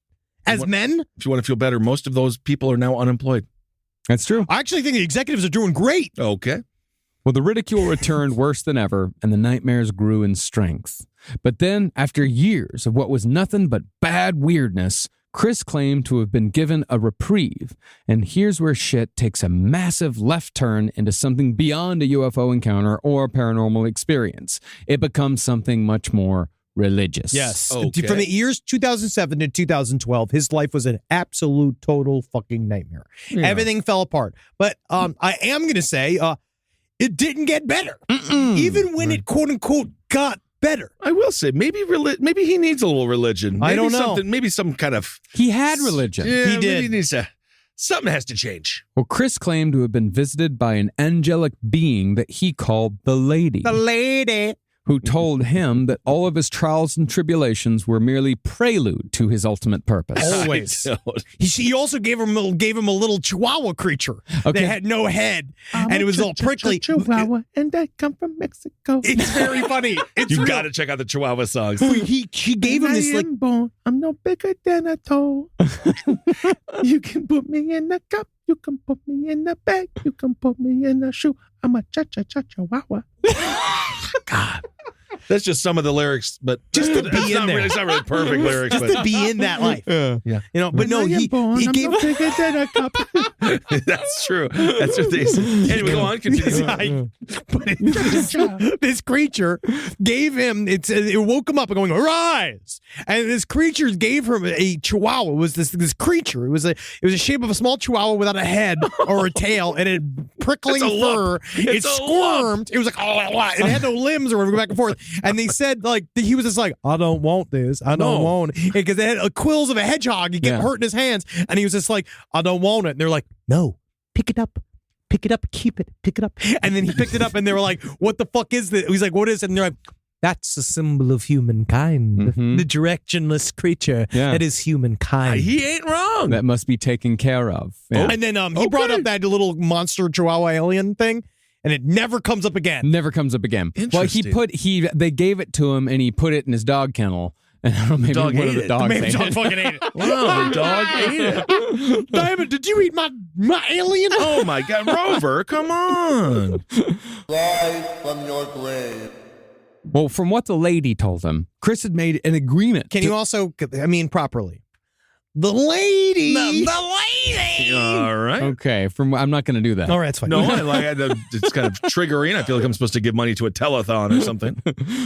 as men? If you want to feel better, most of those people are now unemployed. that's true. I actually think the executives are doing great. Okay. Well, the ridicule returned worse than ever, and the nightmares grew in strength. But then, after years of what was nothing but bad weirdness, Chris claimed to have been given a reprieve. And here's where shit takes a massive left turn into something beyond a UFO encounter or paranormal experience. It becomes something much more religious. Yes. Okay. From the years 2007 to 2012, his life was an absolute total fucking nightmare. Yeah. Everything fell apart. But I am going to say it didn't get better. Even when it quote unquote got better. I will say maybe he needs a little religion. I don't know. Maybe some kind of He had religion. Yeah, He maybe did. he needs something has to change. Well, Chris claimed to have been visited by an angelic being that he called the Lady. The lady. Who told him that all of his trials and tribulations were merely prelude to his ultimate purpose. Always. He also gave him a little chihuahua creature that had no head, and it was all prickly. Chihuahua, and I come from Mexico. It's very funny. You got to check out the Chihuahua songs. He gave him this like. I'm no bigger than a toe. You can put me in a cup. You can put me in a bag. You can put me in a shoe. I'm a cha-cha-cha-chihuahua. God. That's just some of the lyrics, but Just to be in there. It's not really perfect lyrics, Just but to be in that life. yeah. But no, he gave bigger than a cup. That's true. That's what they say. Anyway, go on, continue. This creature gave him it woke him up and going, "Arise!" And this creature gave him a chihuahua. It was this creature. It was a shape of a small chihuahua without a head or a tail, and it prickling It's a fur. lump. It It's a squirmed. It was like it had no limbs or whatever, back and forth. And they said like he was just like, "I don't want this. I don't want it," because they had quills of a hedgehog. He kept hurting his hands, and he was just like, "I don't want it." And they're like, "No, pick it up. Pick it up, keep it, pick it up." And then he picked it up and they were like, "What the fuck is this?" He's like, "What is it?" And they're like, "That's a symbol of humankind. Mhm. The directionless creature that is humankind." He ain't wrong. That must be taken care of. Yeah. And then he brought up that little monster chihuahua alien thing, and it never comes up again. Never comes up again. Well, Interesting. they gave it to him and he put it in his dog kennel. And I don't know, maybe dog one of ate the it. dogs Maybe ate dog it. fucking ate it. Wow, the dog ate it. Diamond, did you eat my alien? Oh my God, Rover, come on. Rise from your grave. Well, from what the lady told him, Chris had made an agreement. Can you also, properly? The lady. All right. Okay, I'm not going to do that. All right, that's fine. No, it's kind of triggering. I feel like I'm supposed to give money to a telethon or something.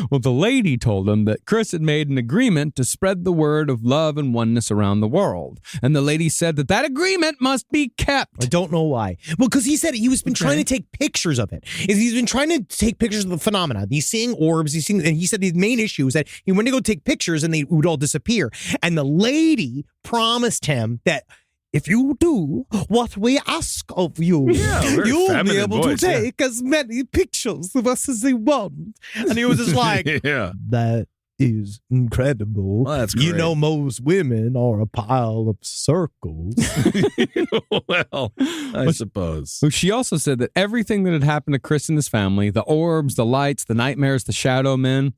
Well, the lady told him that Chris had made an agreement to spread the word of love and oneness around the world. And the lady said that agreement must be kept. I don't know why. Well, because he said he was been trying to take pictures of it. He's been trying to take pictures of the phenomena. He's seeing orbs. And he said the main issue is that he went to go take pictures and they would all disappear. And the lady promised him that if you do what we ask of you, very you'll be feminine able voice, to take as many pictures of us as you want. And he was just like, Yeah. that is incredible. Well, that's You great. know, most women are a pile of circles. Well, I suppose. So she also said that everything that had happened to Chris and his family, the orbs, the lights, the nightmares, the shadow men,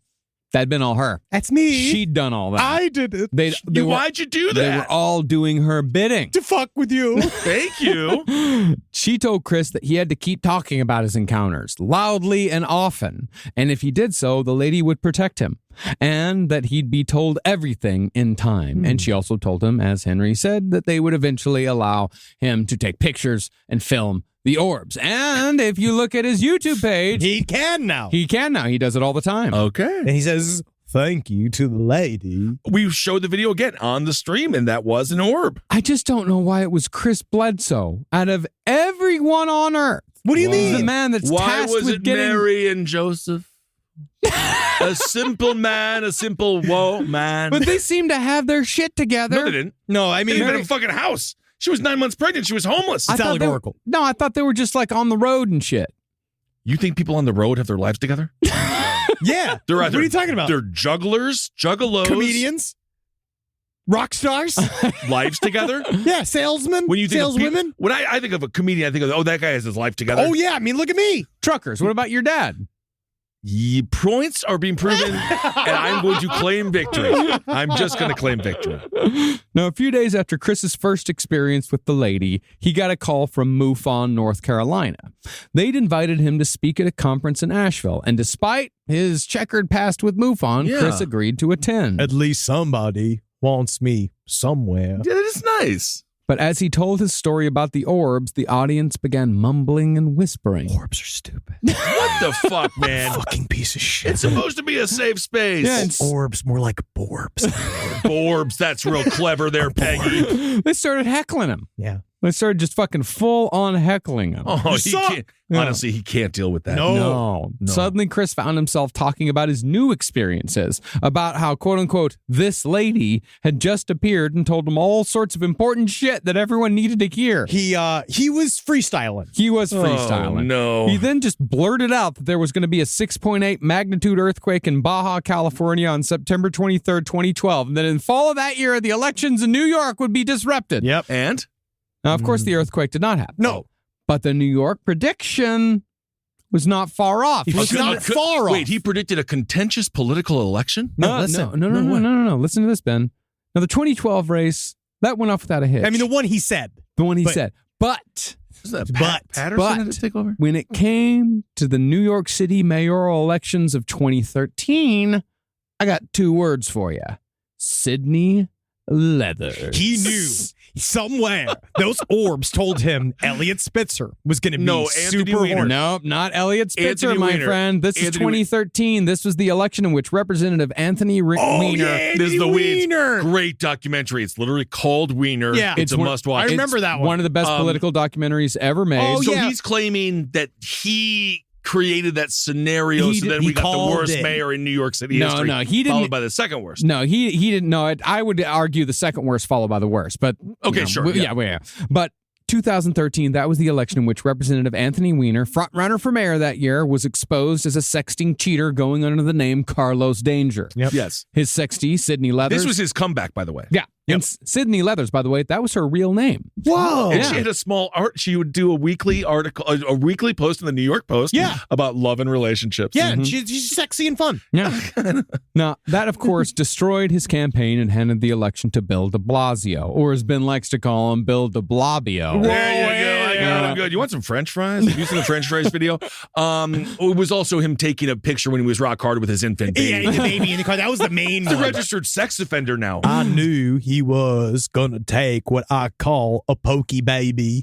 That'd been all her. That's me. She'd done all that. I did it. Why'd you do that? They were all doing her bidding. To fuck with you. Thank you. She told Chris that he had to keep talking about his encounters loudly and often, and if he did so, the lady would protect him, and that he'd be told everything in time. And she also told him, as Henry said, that they would eventually allow him to take pictures and film the orbs. And if you look at his YouTube page, He can now. he can now. He does it all the time. Okay. And he says, thank you to the lady. We showed the video again on the stream, and that was an orb. I just don't know why it was Chris Bledsoe out of everyone on earth. What do you He's mean? the man that's Why tasked was with it getting... Mary and Joseph? A simple man, a simple man. But they seem to have their shit together. No, they didn't. No, I They mean, didn't even have a fucking house. She was 9 months pregnant. She was homeless. I It's thought they- allegorical. No, I thought they were just like on the road and shit. You think people on the road have their lives together? yeah. They're What either, are you talking about? They're jugglers, juggalos, Comedians? Rock stars? lives together. yeah, salesmen? When you think of saleswomen? when I think of a comedian, I think of, oh, that guy has his life together. Oh, yeah. I mean, look at me. Truckers, what about your dad? Ye points are being proven, and I'm going to claim victory. I'm just going to claim victory. Now, a few days after Chris's first experience with the lady, he got a call from MUFON, North Carolina. They'd invited him to speak at a conference in Asheville, and despite his checkered past with MUFON, Yeah. Chris agreed to attend. At least somebody wants me somewhere. Yeah, that is nice. But as he told his story about the orbs, the audience began mumbling and whispering. Orbs are stupid. What the fuck, man? Fucking piece of shit. It's supposed to be a safe space. Yeah, and Orbs, more like borbs. Orbs, that's real clever there, Peggy. they started heckling him. yeah. They started just fucking full on heckling him. Oh, he suck. can't. Honestly, he can't deal with that. No. Suddenly, Chris found himself talking about his new experiences, about how, quote unquote, this lady had just appeared and told him all sorts of important shit that everyone needed to hear. He was freestyling. He was freestyling. Oh, no. He then just blurted out that there was going to be a 6.8 magnitude earthquake in Baja, California on September 23rd, 2012. And then in fall of that year, the elections in New York would be disrupted. Yep. And? Now, of course, the earthquake did not happen. No. But the New York prediction was not far off. It was A- not far off. Wait, he predicted a contentious political election? No, listen. no. Listen to this, Ben. Now, the 2012 race, that went off without a hitch. I mean, the one he said. The one he but- said. But Was that But- Patterson had to take over? when it came to the New York City mayoral elections of 2013, I got two words for you. Sidney Leathers. He knew somewhere those orbs told him Elliot Spitzer was going to be No, Anthony super Weiner. horny. Nope, not Elliot Spitzer, Anthony my Weiner. friend. This is Anthony 2013. This was the election in which Representative Anthony Weiner. yeah, This is the Wiener. Great documentary. It's literally called Wiener. Yeah. It's a one- must watch. I remember that one. One of the best political documentaries ever made. Oh, So yeah. he's claiming that he created that scenario, He so did- then he we got the called worst it. mayor in New York City No, history. no, he didn't- Followed by the second worst. No, he didn't know it. I would argue the second worst followed by the worst, but Okay, sure, yeah. yeah. But 2013, that was the election in which Representative Anthony Weiner, front runner for mayor that year, was exposed as a sexting cheater going under the name Carlos Danger. Yes. His sextee, Sidney Leathers. This was his comeback, by the way. yeah. And Sidney Leathers, by the way, that was her real name. Whoa. And Yeah. she had a small art. She would do a weekly article, a weekly post in the New York Post Yeah. about love and relationships. Yeah, and she's sexy and fun. Yeah. Now, that, of course, destroyed his campaign and handed the election to Bill de Blasio, or as Ben likes to call him, Bill de Blobio. There you go. I got him good. You want some French fries? Have you seen the French fries video? It was also him taking a picture when he was rock hard with his infant baby. Yeah, the baby in the car. That was the main He's a one. registered sex offender now. I knew he was gonna take what I call a pokey baby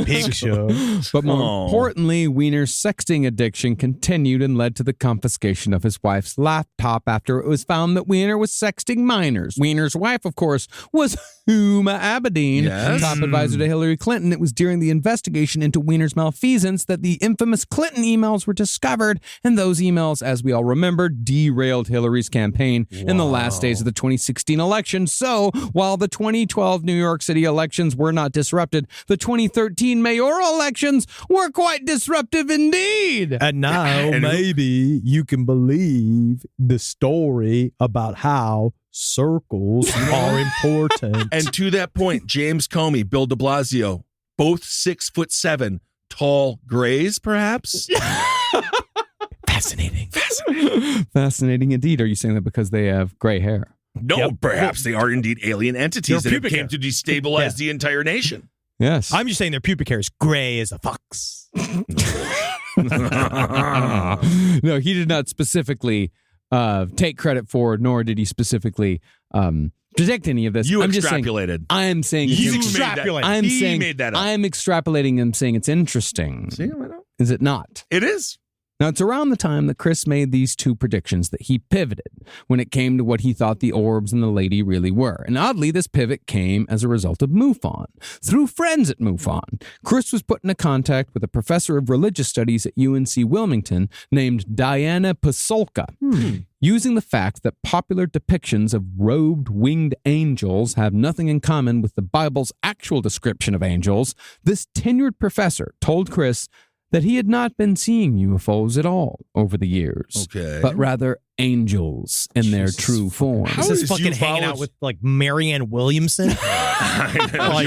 picture. But more Oh. importantly, Weiner's sexting addiction continued and led to the confiscation of his wife's laptop after it was found that Weiner was sexting minors. Weiner's wife, of course, was Huma Abedin, Yes. top advisor to Hillary Clinton. It was during the investigation into Weiner's malfeasance that the infamous Clinton emails were discovered, and those emails, as we all remember, derailed Hillary's campaign in the last days of the 2016 election. So, while the 2012 New York City elections were not disrupted, the 2013 mayoral elections were quite disruptive indeed. And now And- maybe you can believe the story about how circles are important. And to that point, James Comey, Bill de Blasio, both 6'7", tall grays, perhaps. Fascinating. Fascinating indeed. Are you saying that because they have gray hair? No, perhaps they are indeed alien entities They're that came to destabilize the entire nation. Yes. I'm just saying their pubic hair is gray as a fox. No, he did not specifically take credit for, nor did he specifically predict any of this. You I'm extrapolated. I'm saying He's You extrapolating. I'm He saying made that up. I'm extrapolating and saying it's interesting. See, I know. Is it not? It is. Now, it's around the time that Chris made these two predictions that he pivoted when it came to what he thought the orbs and the lady really were. And oddly, this pivot came as a result of MUFON. Through friends at MUFON, Chris was put into contact with a professor of religious studies at UNC Wilmington named Diana Pasolka. Using the fact that popular depictions of robed winged angels have nothing in common with the Bible's actual description of angels, this tenured professor told Chris that he had not been seeing UFOs at all over the years, but rather angels in their true form. Is this fucking hanging out with like Marianne Williamson? She'll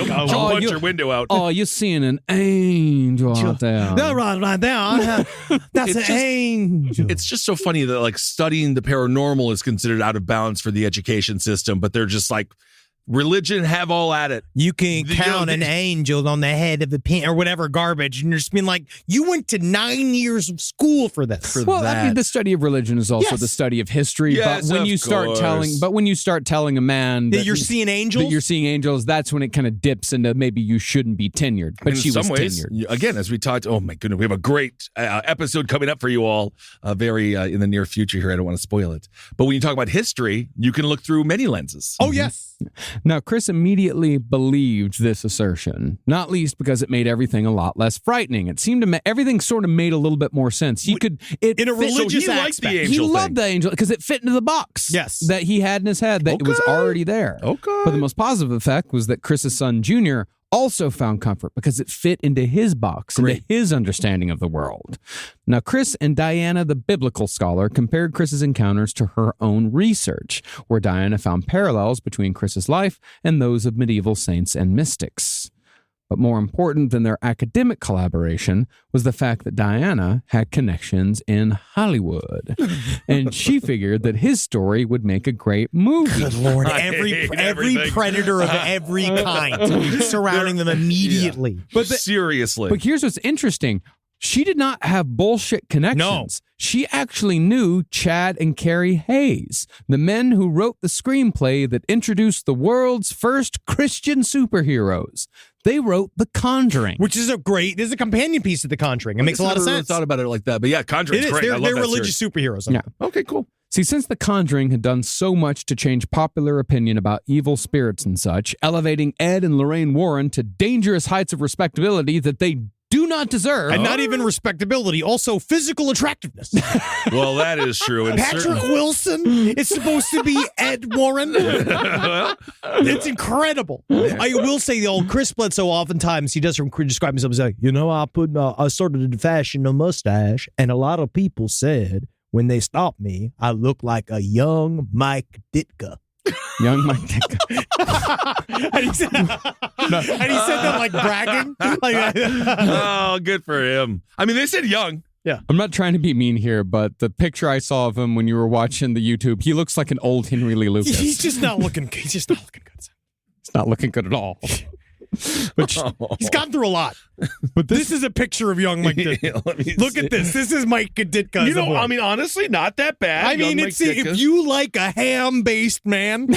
punch your window out. Oh, you're seeing an angel out there. No, right there. That's an angel. It's just so funny that like studying the paranormal is considered out of bounds for the education system, but they're just like, religion, have all at it. You can count an angel on the head of a pin or whatever garbage, and you're just being like, you went to 9 years of school for this. I mean, the study of religion is also the study of history. Yes, but when of you start course. telling a man that you're seeing angels, that's when it kind of dips into maybe you shouldn't be tenured. But in she was some ways, tenured. again, as we talked. Oh my goodness, we have a great episode coming up for you all, very in the near future. Here, I don't want to spoil it. But when you talk about history, you can look through many lenses. Oh yes. Now, Chris immediately believed this assertion, not least because it made everything a lot less frightening. It seemed to everything sort of made a little bit more sense. He could in a religious so he liked the angel He loved the angel because it fit into the box. Yes. That he had in his head that it was already there. Okay. But the most positive effect was that Chris's son Junior also found comfort because it fit into his box, into his understanding of the world. Now, Chris and Diana, the biblical scholar, compared Chris's encounters to her own research, where Diana found parallels between Chris's life and those of medieval saints and mystics. But more important than their academic collaboration was the fact that Diana had connections in Hollywood. And she figured that his story would make a great movie. Good Lord, every predator of every kind surrounding them immediately. Yeah. Seriously. But here's what's interesting. She did not have bullshit connections. No. She actually knew Chad and Carrie Hayes, the men who wrote the screenplay that introduced the world's first Christian superheroes. They wrote The Conjuring. Which is there's a companion piece to The Conjuring. It makes a lot of sense. I thought about it like that, but yeah, Conjuring's It is. great. I love They're that religious superheroes. Yeah. Okay, cool. See, since The Conjuring had done so much to change popular opinion about evil spirits and such, elevating Ed and Lorraine Warren to dangerous heights of respectability that they do not deserve. And not even respectability, also physical attractiveness. Well, that is true. And Patrick Wilson is supposed to be Ed Warren. It's incredible. I will say, the old Chris Bledsoe, oftentimes he does describe himself as like, I started to fashion a mustache, and a lot of people said when they stopped me, I look like a young Mike Ditka. Young Mike Ditka. And he said that like bragging. Oh, good for him. I mean, they said young. Yeah. I'm not trying to be mean here, but the picture I saw of him when you were watching the YouTube, he looks like an old Henry Lee Lucas. He's just not looking good. He's not looking good at all. But he's gone through a lot. But this is a picture of young Mike Ditka. Look at this. This is Mike Ditka. I mean, honestly, not that bad. I mean, if you like a ham-based man.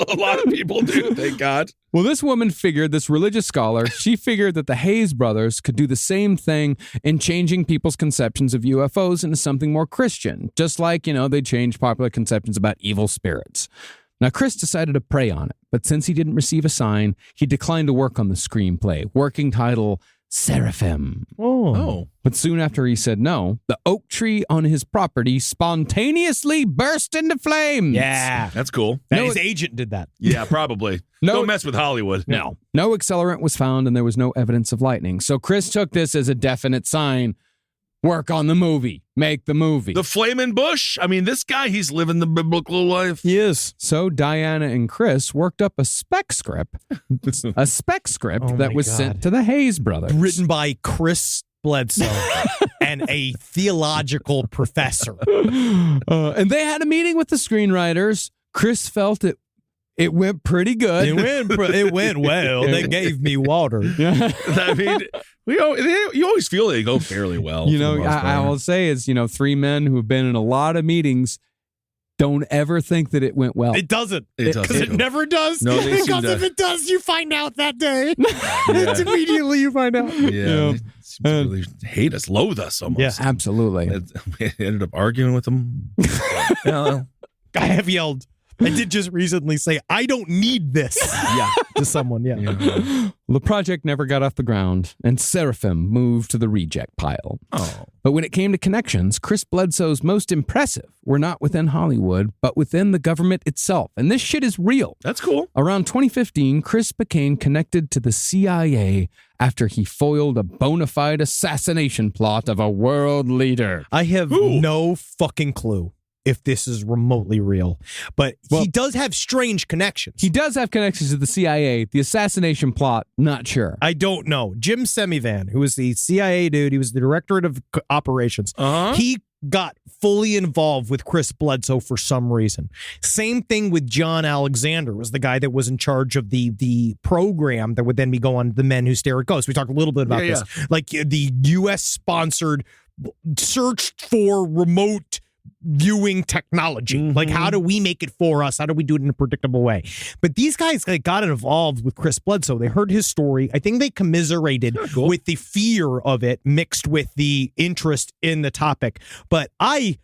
A lot of people do, thank God. Well, this woman figured, this religious scholar, she figured that the Hayes brothers could do the same thing in changing people's conceptions of UFOs into something more Christian, just like, they changed popular conceptions about evil spirits. Now, Chris decided to prey on it, but since he didn't receive a sign, he declined to work on the screenplay, working title Seraphim. Oh. But soon after he said no, the oak tree on his property spontaneously burst into flames. Yeah. That's cool. His agent did that. Yeah, probably. Don't mess with Hollywood. No accelerant was found, and there was no evidence of lightning. So Chris took this as a definite sign. Work on the movie. Make the movie. The flaming bush. I mean, this guy, he's living the biblical life. He is. So Diana and Chris worked up a spec script that was sent to the Hayes brothers. Written by Chris Bledsoe and a theological professor. And they had a meeting with the screenwriters. Chris felt it went pretty good. It went well. They gave me water. I mean, you always feel they go fairly well. You for the know, most I part. will say is, three men who have been in a lot of meetings don't ever think that it went well. It doesn't. It doesn't. Because it never does. No, they seem because to- if it does, you find out that day. Yeah. It's immediately you find out. Yeah, they seem to really hate us, loathe us almost. Yeah. Absolutely. We ended up arguing with them. Yeah. I have yelled. I did just recently say, I don't need this. Yeah. To someone, yeah. The project never got off the ground, and Seraphim moved to the reject pile. Oh. But when it came to connections, Chris Bledsoe's most impressive were not within Hollywood, but within the government itself. And this shit is real. That's cool. Around 2015, Chris became connected to the CIA after he foiled a bona fide assassination plot of a world leader. I have no fucking clue if this is remotely real, but he does have strange connections. He does have connections to the CIA. The assassination plot, not sure. I don't know. Jim Semivan, who was the CIA dude, he was the director of operations. He got fully involved with Chris Bledsoe for some reason. Same thing with John Alexander, was the guy that was in charge of the program that would then be going The Men Who Stare at Ghosts. We talked a little bit about this. Like the U.S. sponsored search for remote viewing technology. Like, how do we make it for us? How do we do it in a predictable way? But these guys got involved with Chris Bledsoe. They heard his story. I think they commiserated with the fear of it mixed with the interest in the topic. But I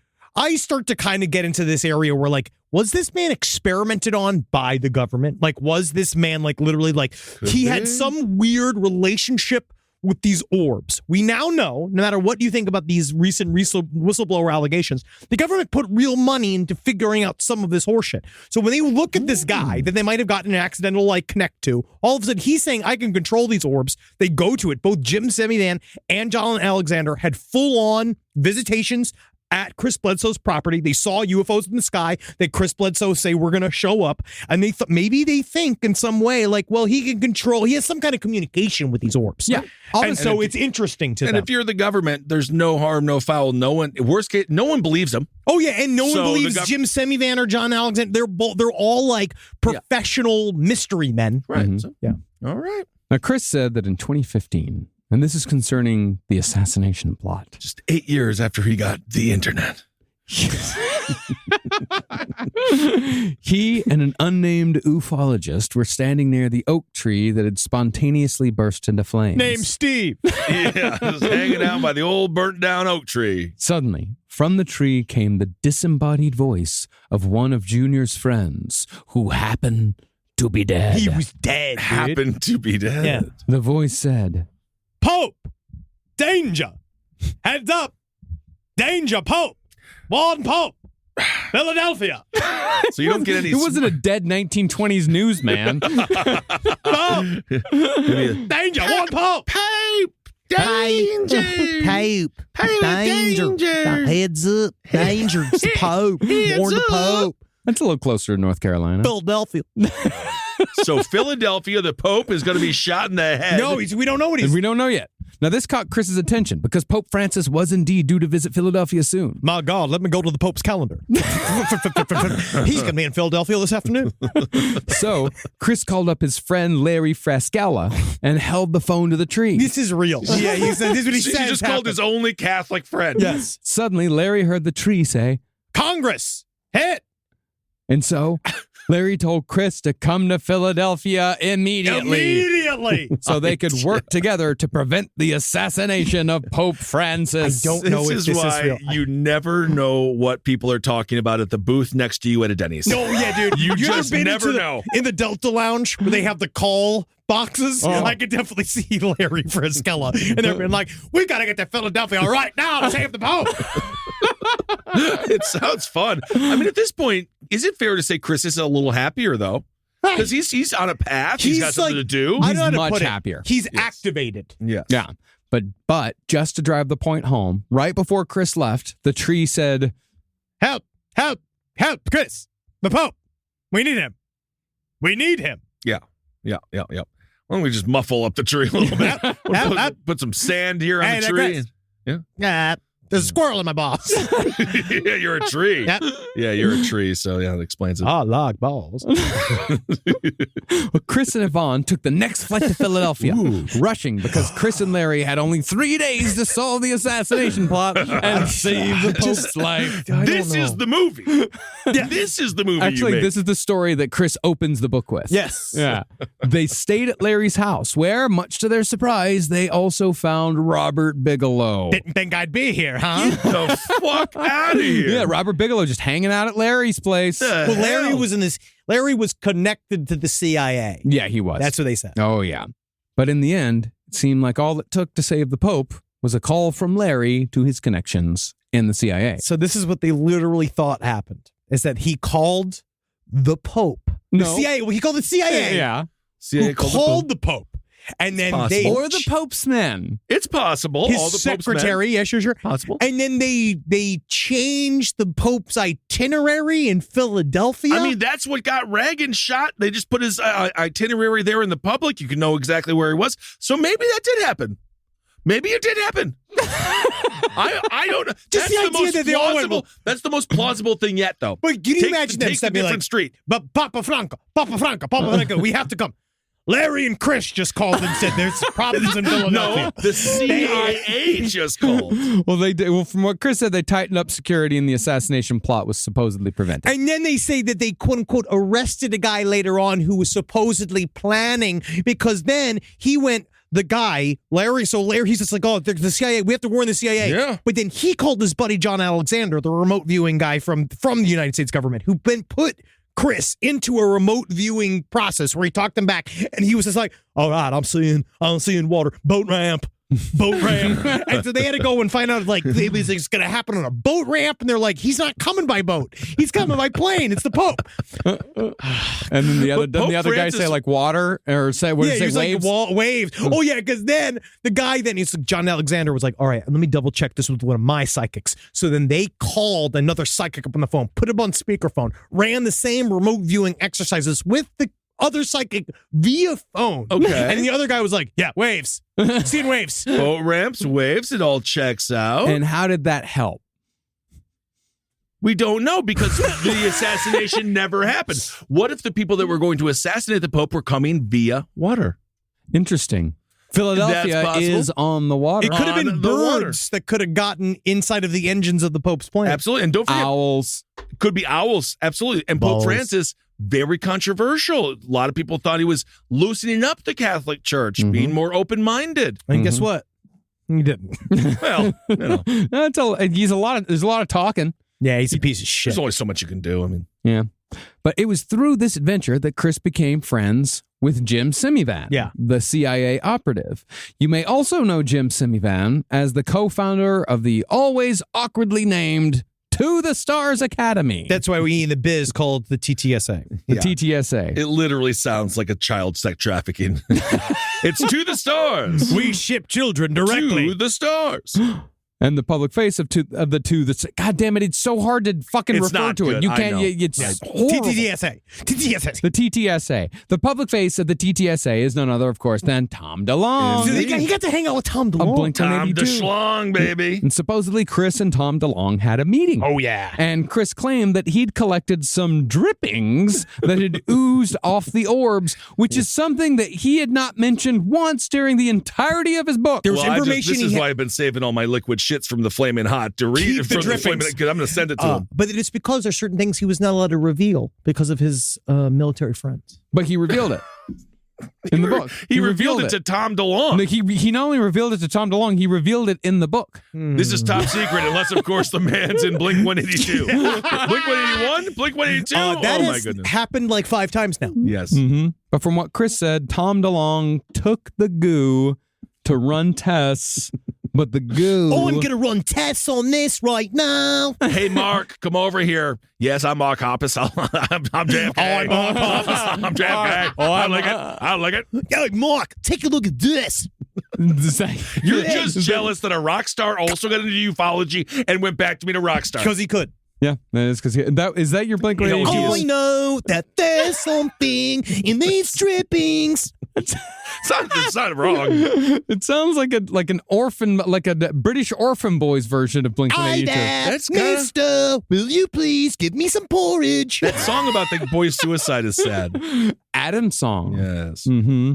start to kind of get into this area where, like, was this man experimented on by the government? Like, was this man literally he had some weird relationship with these orbs? We now know, no matter what you think about these recent whistleblower allegations, the government put real money into figuring out some of this horseshit. So when they look at this guy that they might have gotten an accidental connect to, all of a sudden he's saying, I can control these orbs. They go to it. Both Jim Semivan and John Alexander had full-on visitations at Chris Bledsoe's property. They saw UFOs in the sky that Chris Bledsoe say we're going to show up. And they maybe they think in some way he can control, he has some kind of communication with these orbs. Yeah. And so it's interesting to them. And if you're the government, there's no harm, no foul. No one, worst case, no one believes them. Oh yeah, and no one So believes the Jim Semivan or John Alexander. They're all professional mystery men. Right. So, Yeah. all right. Now, Chris said that in 2015, and this is concerning the assassination plot. Just 8 years after he got the internet. He and an unnamed ufologist were standing near the oak tree that had spontaneously burst into flames. Name's Steve. Yeah, just hanging out by the old burnt down oak tree. Suddenly, from the tree came the disembodied voice of one of Junior's friends who happened to be dead. He was dead. Dude. Happened to be dead. Yeah. The voice said, Pope, danger, heads up, danger, Pope, Warden Pope, Philadelphia. So you don't get any. It wasn't a dead 1920s newsman. Pope, danger, Warden Pope. Pope, Pope, danger, heads up, danger, Pope, warn the Pope. That's a little closer to North Carolina. Philadelphia. So Philadelphia, the Pope is going to be shot in the head. No, we don't know what And he's. we don't know yet. Now, this caught Chris's attention because Pope Francis was indeed due to visit Philadelphia soon. My God, let me go to the Pope's calendar. He's going to be in Philadelphia this afternoon. So, Chris called up his friend Larry Frascella and held the phone to the tree. This is real. Yeah, he said, this is what he He says. just called his only Catholic friend. Yes. Suddenly, Larry heard the tree say, Congress, hit. and so Larry told Chris to come to Philadelphia immediately. So they could work together to prevent the assassination of Pope Francis. I don't know if This this is why is real. you never know what people are talking about at the booth next to you at a Denny's. No, yeah, dude. You ever just been never into know. In the Delta Lounge where they have the call boxes, I could definitely see Larry Frascella. And they're being like, we got to get to Philadelphia right now to save the Pope. It sounds fun. I mean, at this point, is it fair to say Chris is a little happier, though? Because he's on a path. He's got something to do. I don't know how to much put it. happier. He's activated. Yeah. Yeah. But just to drive the point home, right before Chris left, the tree said, Help, help, help, Chris. The Pope. We need him. We need him. Yeah. Well, Why don't we just muffle up the tree a little bit? Put some sand here on the tree. Yeah. There's a squirrel in my balls. Yeah, you're a tree. Yep. Yeah, you're a tree. So yeah, that explains it. I like balls. Well, Chris and Yvonne took the next flight to Philadelphia, rushing because Chris and Larry had only 3 days to solve the assassination plot and save the Pope's life. This is the movie. This is the movie. Actually, you this is the story that Chris opens the book with. Yes. Yeah. They stayed at Larry's house, where, much to their surprise, they also found Robert Bigelow. Didn't think I'd be here, huh? Get the fuck out of here. Yeah, Robert Bigelow just hanging out at Larry's place. Well, Larry was connected to the CIA. Yeah, he was. That's what they said. Oh, yeah. But in the end, it seemed like all it took to save the Pope was a call from Larry to his connections in the CIA. So this is what they literally thought happened, is that he called the Pope. The No. CIA. Well, he called the CIA. Yeah. CIA Who called the Pope. And then they... Or the Pope's men. It's possible. His All the Pope's secretary. men. Yeah, sure. Possible. And then they changed the Pope's itinerary in Philadelphia. I mean, that's what got Reagan shot. They just put his itinerary there in the public. You can know exactly where he was. So maybe that did happen. Maybe it did happen. I don't know. Just the idea that they all went, That's the most plausible thing yet, though. But can you imagine them take a stepping different like, street? But Papa Franco, we have to come. Larry and Chris just called and said there's problems in Philadelphia. No, the CIA just called. Well, they did. Well, from what Chris said, they tightened up security and the assassination plot was supposedly prevented. And then they say that they, quote unquote, arrested a guy later on who was supposedly planning, because then he went, the guy, Larry, he's just like, oh, the CIA, we have to warn the CIA. Yeah. But then he called his buddy John Alexander, the remote viewing guy from the United States government, who then put Chris into a remote viewing process where he talked him back, and he was just like, all right, I'm seeing water, boat ramp. And so they had to go and find out, like, it was going to happen on a boat ramp, and they're like, he's not coming by boat, he's coming by plane, it's the Pope. And then the other guy Francis, say like water, or say what? Yeah, he was waves? like waves. Oh yeah, because then the guy, he's like, John Alexander was like, all right, let me double check this with one of my psychics. So then they called another psychic up on the phone, put him on speakerphone, ran the same remote viewing exercises with the other psychic via phone. Okay. And the other guy was like, yeah, waves. Seeing waves. Boat ramps, waves, it all checks out. And how did that help? We don't know, because the assassination never happened. What if the people that were going to assassinate the Pope were coming via water? Interesting. Philadelphia That's possible. is on the water. It could have been On the water. birds that could have gotten inside of the engines of the Pope's plane. Absolutely. And don't forget, Owls. could be owls. Absolutely. And Balls. Pope Francis, very controversial. A lot of people thought he was loosening up the Catholic Church, being more open-minded. And guess what? He didn't. Well, you know, There's a lot of talking. Yeah, he's a piece of shit. there's only so much you can do. I mean, Yeah. But it was through this adventure that Chris became friends with Jim Semivan, Yeah. the CIA operative. You may also know Jim Semivan as the co-founder of the always awkwardly named To the Stars Academy. That's why we in the biz called the TTSA. the TTSA. it literally sounds like a child sex trafficking. It's to the stars. We ship children directly. To the stars. And the public face of the two. That's, God damn it! It's so hard to fucking It's refer not to it. good. You I can't. know. It's Yeah. horrible. TTSA. TTSA. The TTSA. The public face of the TTSA is none other, of course, than Tom DeLonge. So he got to hang out with Tom of DeLonge. Blink Tom 182. DeShlong, baby. And supposedly Chris and Tom DeLonge had a meeting. Oh, yeah. And Chris claimed that he'd collected some drippings that had oozed off the orbs, which is something that he had not mentioned once during the entirety of his book. There was Well, information this he is had- why I've been saving all my liquid shits from the Flamin' Hot to read Keep the from the drippings. Flamin' because I'm going to send it to him. But it's because there's certain things he was not allowed to reveal because of his military friends. But he revealed it in the book. He revealed it to Tom DeLonge. He not only revealed it to Tom DeLonge, he revealed it in the book. This is top secret, unless, of course, the man's in Blink 182. Blink 181? Blink 182? That Oh, my has goodness. happened like 5 times now. Yes. Mm-hmm. But from what Chris said, Tom DeLonge took the goo to run tests, but the goo... Oh, I'm going to run tests on this right now. Hey, Mark, come over here. Yes, I'm Mark Hoppus. I'm JFK. Oh, I'm Mark Hoppus. I'm JFK. I like it. I like it. Hey, Mark, take a look at this. You're just jealous that a rock star also got into ufology and went back to being a rock star. Because he could. Yeah, that is because is that your Blink 182? I know that there's something in these drippings. It's not wrong. It sounds like an orphan, like a British Orphan Boys version of Blink-182. That's kinda- Mister, will you please give me some porridge? That song about the boy's suicide is sad. Adam's song. Yes. Mm-hmm.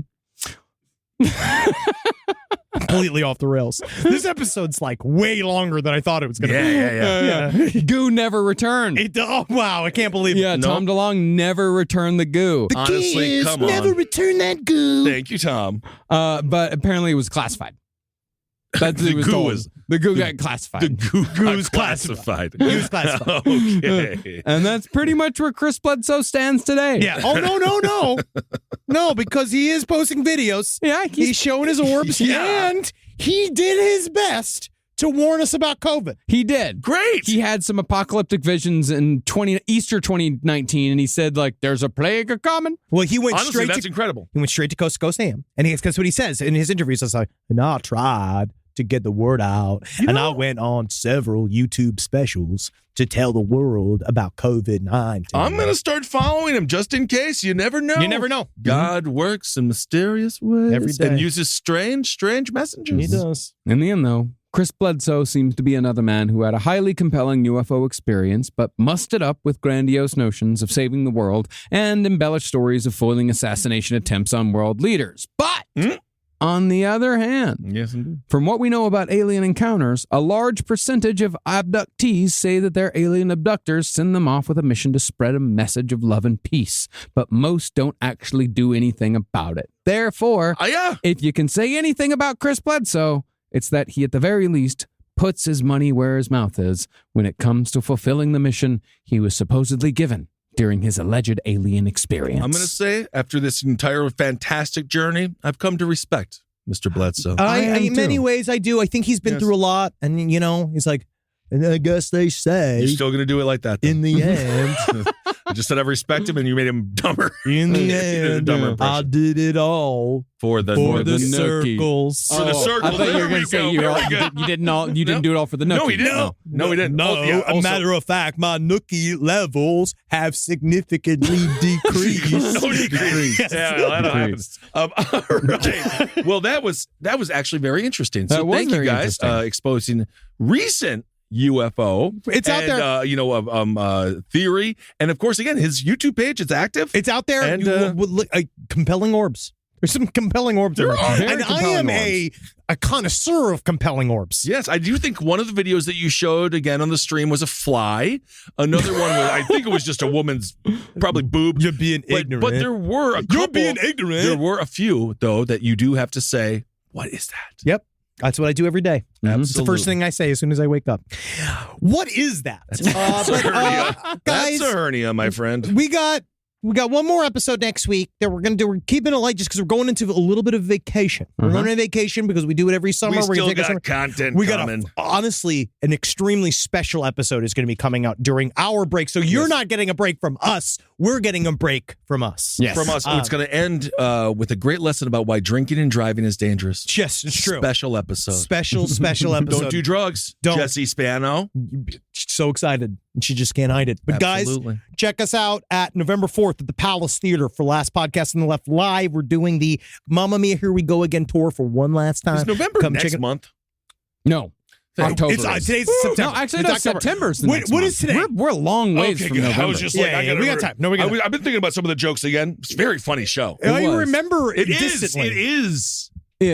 Completely off the rails. This episode's like way longer than I thought it was going to be. Yeah. Goo never returned. Oh, wow. I can't believe it. Yeah, Tom DeLonge never returned the goo. The Honestly, key is come on. never return that goo. Thank you, Tom. But apparently it was classified. That's what he was goo told. was- The goo got classified. The goo Goo's got classified. Goo's classified. Okay. And that's pretty much where Chris Bledsoe stands today. Yeah. Oh, no. No, because he is posting videos. Yeah, He's showing his orbs. Yeah. And he did his best to warn us about COVID. he did. Great. He had some apocalyptic visions in Easter 2019, and he said, like, there's a plague a-coming. Well, he went Honestly, straight that's to incredible. He went straight to Coast to Coast Ham. And that's what he says in his interviews. It's like, and I tried to get the word out. I went on several YouTube specials to tell the world about COVID-19. I'm going to start following him just in case. You never know. You never know. God works in mysterious ways Every day. and uses strange messengers. He does. In the end, though, Chris Bledsoe seems to be another man who had a highly compelling UFO experience, but mussed it up with grandiose notions of saving the world and embellished stories of foiling assassination attempts on world leaders. But on the other hand, Yes, indeed. from what we know about alien encounters, a large percentage of abductees say that their alien abductors send them off with a mission to spread a message of love and peace, but most don't actually do anything about it. Therefore, if you can say anything about Chris Bledsoe, it's that he, at the very least, puts his money where his mouth is when it comes to fulfilling the mission he was supposedly given during his alleged alien experience. I'm going to say, after this entire fantastic journey, I've come to respect Mr. Bledsoe. In many ways, I do. I think he's been Yes. through a lot. And, he's like, and I guess they say You're still going to do it like that, though. in the end, I just said I respect him, and you made him dumber. in the You did a end, dumber I impression. did it all For the for the nookie. circles. For the circle. I thought you were There going we to say go. you Very good. didn't do it all for the nookie. No, he didn't. No, he didn't. No, Oh, yeah, a also- matter of fact, my nookie levels have significantly decreased. No decrease. Yeah, well, that happens. All right. Well, that was actually very interesting. So That was thank you very guys interesting. exposing recent UFO. It's out there. Theory, and of course, again, his YouTube page is active. It's out there. And, Compelling orbs. There's some compelling orbs. There there. are very And I compelling am a connoisseur of compelling orbs. Yes, I do think one of the videos that you showed again on the stream was a fly. Another one was, I think it was just a woman's probably boob. You're being ignorant. But there were a couple. You're being ignorant. There were a few though that you do have to say, what is that? Yep. That's what I do every day. Absolutely. It's the first thing I say as soon as I wake up. What is that? That's a hernia. Guys, That's a hernia, my friend. we got one more episode next week that we're going to do. We're keeping it light just because we're going into a little bit of vacation. We're going on vacation because we do it every summer. We We're still gonna take a got summer. content We coming. got honestly an extremely special episode is going to be coming out during our break. So you're not getting a break from us. We're getting a break from us. Yes. From us. It's going to end with a great lesson about why drinking and driving is dangerous. Yes, it's true. Special episode. Special episode. Don't do drugs. Don't. Jesse Spano. She's so excited and she just can't hide it. But Absolutely. guys, check us out at November 4th at the Palace Theater for Last Podcast on the Left Live. We're doing the Mamma Mia Here We Go Again tour for one last time. Is November Come next check it- month? No. October. Today's September. No, actually, It's no, October. September's the What- next what month. is today? We're a long ways Okay, from good. November. I was just like, we got time. No, we got time. I've been thinking about some of the jokes again. It's a very funny show. I was. remember It is. distantly. It is. It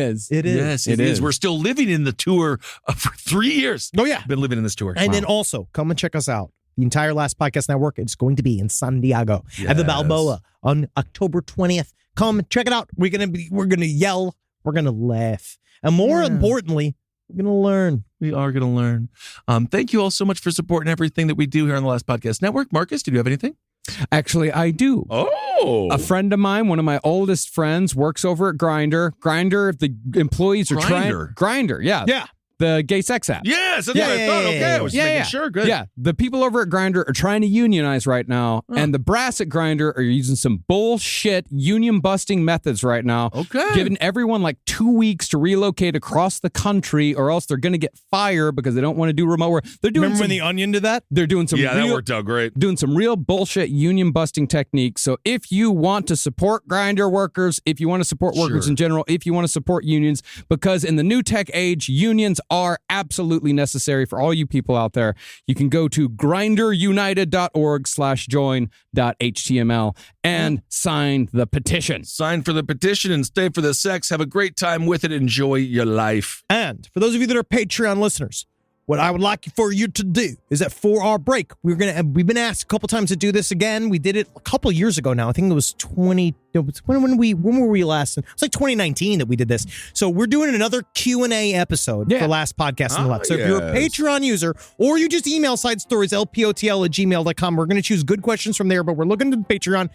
is. Yes, It it is. is. We're still living in the tour for 3 years. Oh, yeah. Been living in this tour. And then also, come and check us out. The entire Last Podcast Network, it's going to be in San Diego at the Yes. Balboa on October 20th. Come check it out. We're gonna yell, we're gonna laugh, and more importantly, we're gonna learn. We are going to learn. Thank you all so much for supporting everything that we do here on the Last Podcast Network. Marcus, did you have anything? Actually, I do. Oh. A friend of mine, one of my oldest friends, works over at Grindr. Grindr, if the employees are trying. Grindr? Grindr, yeah. Yeah. The gay sex app. Yes, that's what I thought. Okay, I was making sure. Good. Yeah, the people over at Grindr are trying to unionize right now, and the brass at Grindr are using some bullshit union-busting methods right now. Okay. Giving everyone like 2 weeks to relocate across the country, or else they're going to get fired because they don't want to do remote work. They're doing Remember when the Onion did that? They're doing some that worked out great. Doing some real bullshit union-busting techniques. So if you want to support Grindr workers, if you want to support workers in general, if you want to support unions, because in the new tech age, unions are absolutely necessary for all you people out there. You can go to grindrunited.org/join.html and sign the petition. Sign for the petition and stay for the sex. Have a great time with it. Enjoy your life. And for those of you that are Patreon listeners, what I would like for you to do is that for our break, we've been asked a couple times to do this again. We did it a couple years ago now. I think it was when were we last? It was like 2019 that we did this. So we're doing another Q&A episode for Last Podcast on the Left. So if you're a Patreon user or you just email Side Stories, lpotl@gmail.com, we're going to choose good questions from there, but we're looking to Patreon.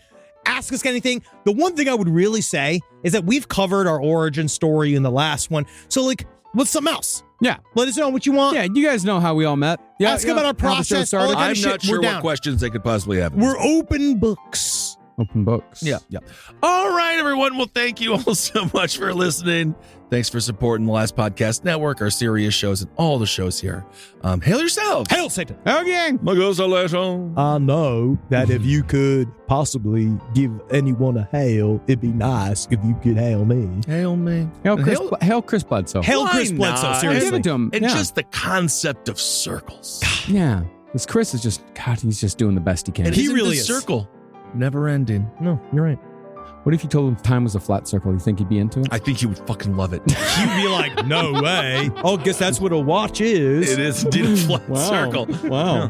Ask us anything. The one thing I would really say is that we've covered our origin story in the last one. So like, what's something else? Yeah. Let us know what you want. Yeah, you guys know how we all met. Yeah, Ask about our process. All that kind I'm of shit. not sure We're what down. questions they could possibly have. We're open books. Open books. Yeah. All right, everyone. Well, thank you all so much for listening. Thanks for supporting the Last Podcast Network, our serious shows, and all the shows here. Hail yourselves. Hail Satan. Hail gang. I know that if you could possibly give anyone a hail, it'd be nice if you could hail me. Hail me. Hail Chris Bledsoe. Hail Why Chris Bledsoe, not? seriously. Give it to him. And Yeah. just the concept of circles. Yeah. Because Chris is just, God, he's just doing the best he can. And He isn't really the is. circle never ending? No, you're right. What if you told him time was a flat circle? You think he'd be into it? I think he would fucking love it. You'd be like, no way. Oh, guess that's what a watch is. It is indeed a flat circle. Wow.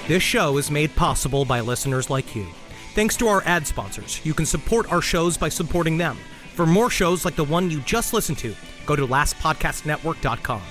This show is made possible by listeners like you. Thanks to our ad sponsors, you can support our shows by supporting them. For more shows like the one you just listened to, go to lastpodcastnetwork.com.